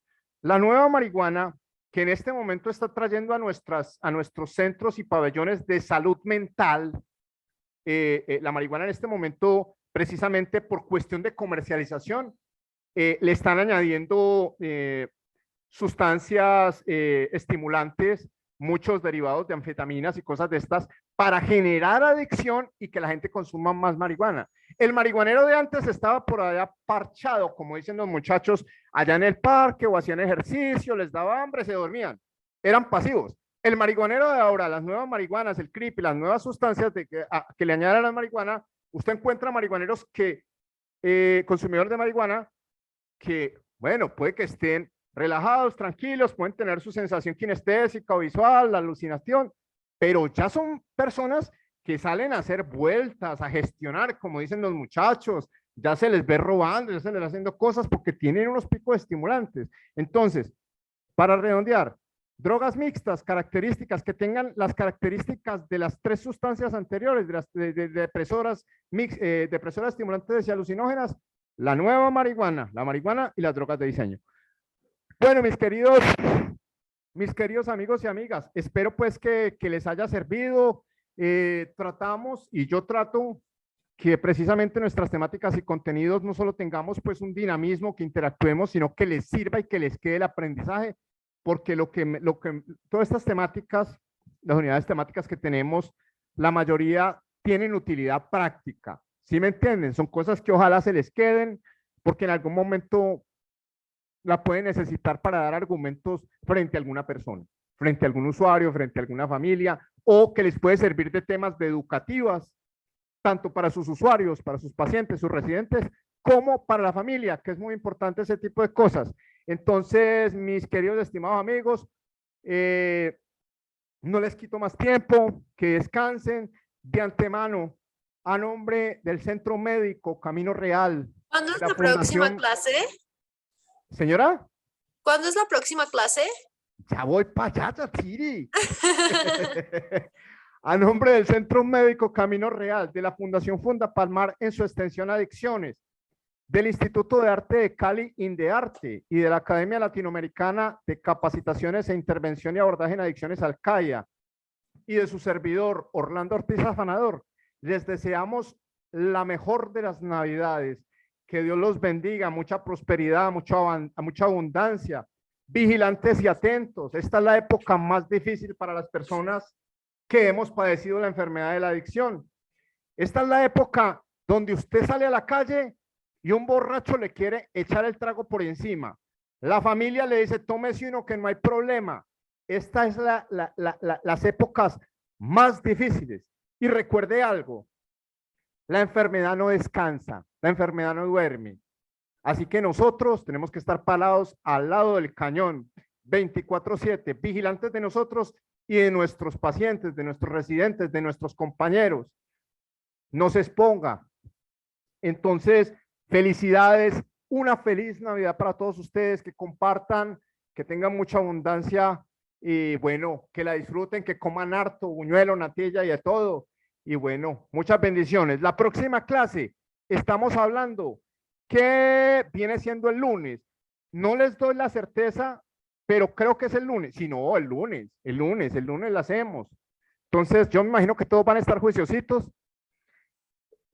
La nueva marihuana, que en este momento está trayendo a nuestros centros y pabellones de salud mental, la marihuana en este momento, precisamente por cuestión de comercialización, le están añadiendo sustancias estimulantes, muchos derivados de anfetaminas y cosas de estas, para generar adicción y que la gente consuma más marihuana. El marihuanero de antes estaba por allá parchado, como dicen los muchachos, allá en el parque o hacían ejercicio, les daba hambre, se dormían, eran pasivos. El marihuanero de ahora, las nuevas marihuanas, el creep y las nuevas sustancias que le añaden a la marihuana, usted encuentra marihuaneros consumidores de marihuana, que, bueno, puede que estén relajados, tranquilos, pueden tener su sensación kinestésica o visual, la alucinación, pero ya son personas que salen a hacer vueltas, a gestionar, como dicen los muchachos, ya se les ve robando, ya se les ve haciendo cosas porque tienen unos picos estimulantes. Entonces, para redondear, drogas mixtas, características que tengan las características de las tres sustancias anteriores, de las depresoras, depresoras, estimulantes y alucinógenas, la nueva marihuana, la marihuana y las drogas de diseño. Bueno, mis queridos amigos y amigas, espero pues que les haya servido. Tratamos y yo trato que precisamente nuestras temáticas y contenidos no solo tengamos pues un dinamismo, que interactuemos, sino que les sirva y que les quede el aprendizaje, porque todas estas temáticas, las unidades temáticas que tenemos, la mayoría tienen utilidad práctica. ¿Sí me entienden? Son cosas que ojalá se les queden, porque en algún momento la pueden necesitar para dar argumentos frente a alguna persona, frente a algún usuario, frente a alguna familia, o que les puede servir de temas de educativas, tanto para sus usuarios, para sus pacientes, sus residentes, como para la familia, que es muy importante ese tipo de cosas. Entonces, mis queridos estimados amigos, no les quito más tiempo, que descansen de antemano, a nombre del Centro Médico Camino Real. ¿Cuándo es la próxima clase? Señora. ¿Cuándo es la próxima clase? Ya voy para allá, Tiri. A nombre del Centro Médico Camino Real de la Fundación Funda Palmar en su extensión Adicciones. del Instituto de Arte de Cali, INDEARTE, y de la Academia Latinoamericana de Capacitaciones e Intervención y Abordaje en Adicciones, ALCAIA, y de su servidor, Orlando Ortiz Afanador, les deseamos la mejor de las Navidades. Que Dios los bendiga, mucha prosperidad, mucha abundancia, vigilantes y atentos. Esta es la época más difícil para las personas que hemos padecido la enfermedad de la adicción. Esta es la época donde usted sale a la calle y un borracho le quiere echar el trago por encima. La familia le dice, tómese uno que no hay problema. Esta es las épocas más difíciles. Y recuerde algo, la enfermedad no descansa, la enfermedad no duerme. Así que nosotros tenemos que estar parados al lado del cañón, 24/7, vigilantes de nosotros y de nuestros pacientes, de nuestros residentes, de nuestros compañeros. No se exponga. Entonces, felicidades, una feliz Navidad para todos ustedes, que compartan, que tengan mucha abundancia y bueno, que la disfruten, que coman harto, buñuelo, natilla y de todo. Y bueno, muchas bendiciones. La próxima clase estamos hablando que viene siendo el lunes. No les doy la certeza, pero creo que es el lunes. Si no, el lunes la hacemos. Entonces, yo me imagino que todos van a estar juiciositos.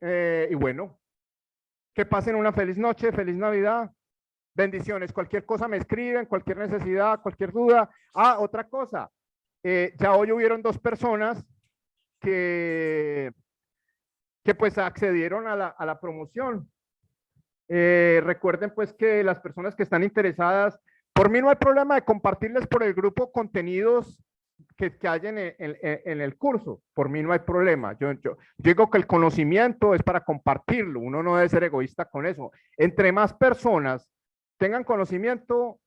Y bueno, que pasen una feliz noche, feliz Navidad. Bendiciones. Cualquier cosa me escriben, cualquier necesidad, cualquier duda. Ah, otra cosa. Ya hoy hubieron 2 personas que pues accedieron a la promoción. Recuerden pues que las personas que están interesadas, por mí no hay problema de compartirles por el grupo contenidos que hay en el curso. Por mí no hay problema. Yo digo que el conocimiento es para compartirlo. Uno no debe ser egoísta con eso. Entre más personas tengan conocimiento,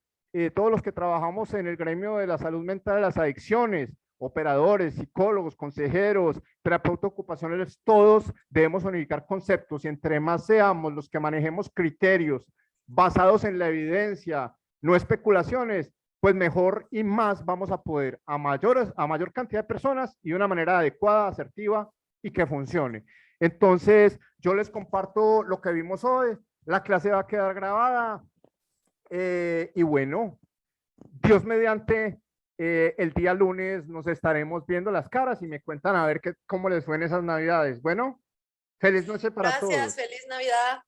todos los que trabajamos en el gremio de la salud mental de las adicciones, operadores, psicólogos, consejeros, terapeutas ocupacionales, todos debemos unificar conceptos, y entre más seamos los que manejemos criterios basados en la evidencia, no especulaciones, pues mejor y más vamos a poder a mayor cantidad de personas y de una manera adecuada, asertiva y que funcione. Entonces, yo les comparto lo que vimos hoy. La clase va a quedar grabada y bueno, Dios mediante, el día lunes nos estaremos viendo las caras y me cuentan a ver cómo les fue en esas Navidades. Bueno, feliz noche para todos. Gracias, feliz Navidad.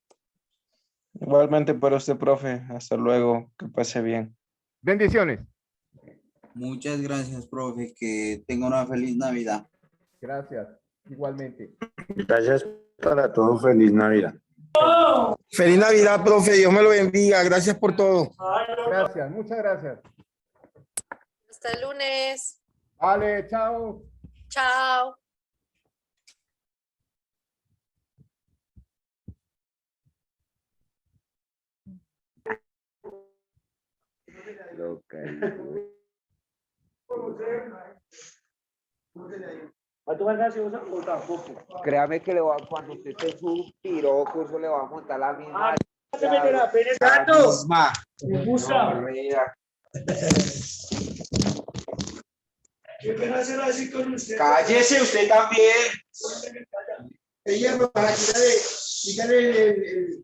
Igualmente para usted, profe. Hasta luego. Que pase bien. Bendiciones. Muchas gracias, profe. Que tenga una feliz Navidad. Gracias. Igualmente. Gracias para todos. Feliz Navidad. Feliz Navidad, profe. Dios me lo bendiga. Gracias por todo. Gracias. Muchas gracias. Hasta el lunes. Vale, chao. Chao. Créame que cuando usted te su tiro curso le va a montar la misma. Cállese usted también. Ella no para quitarle el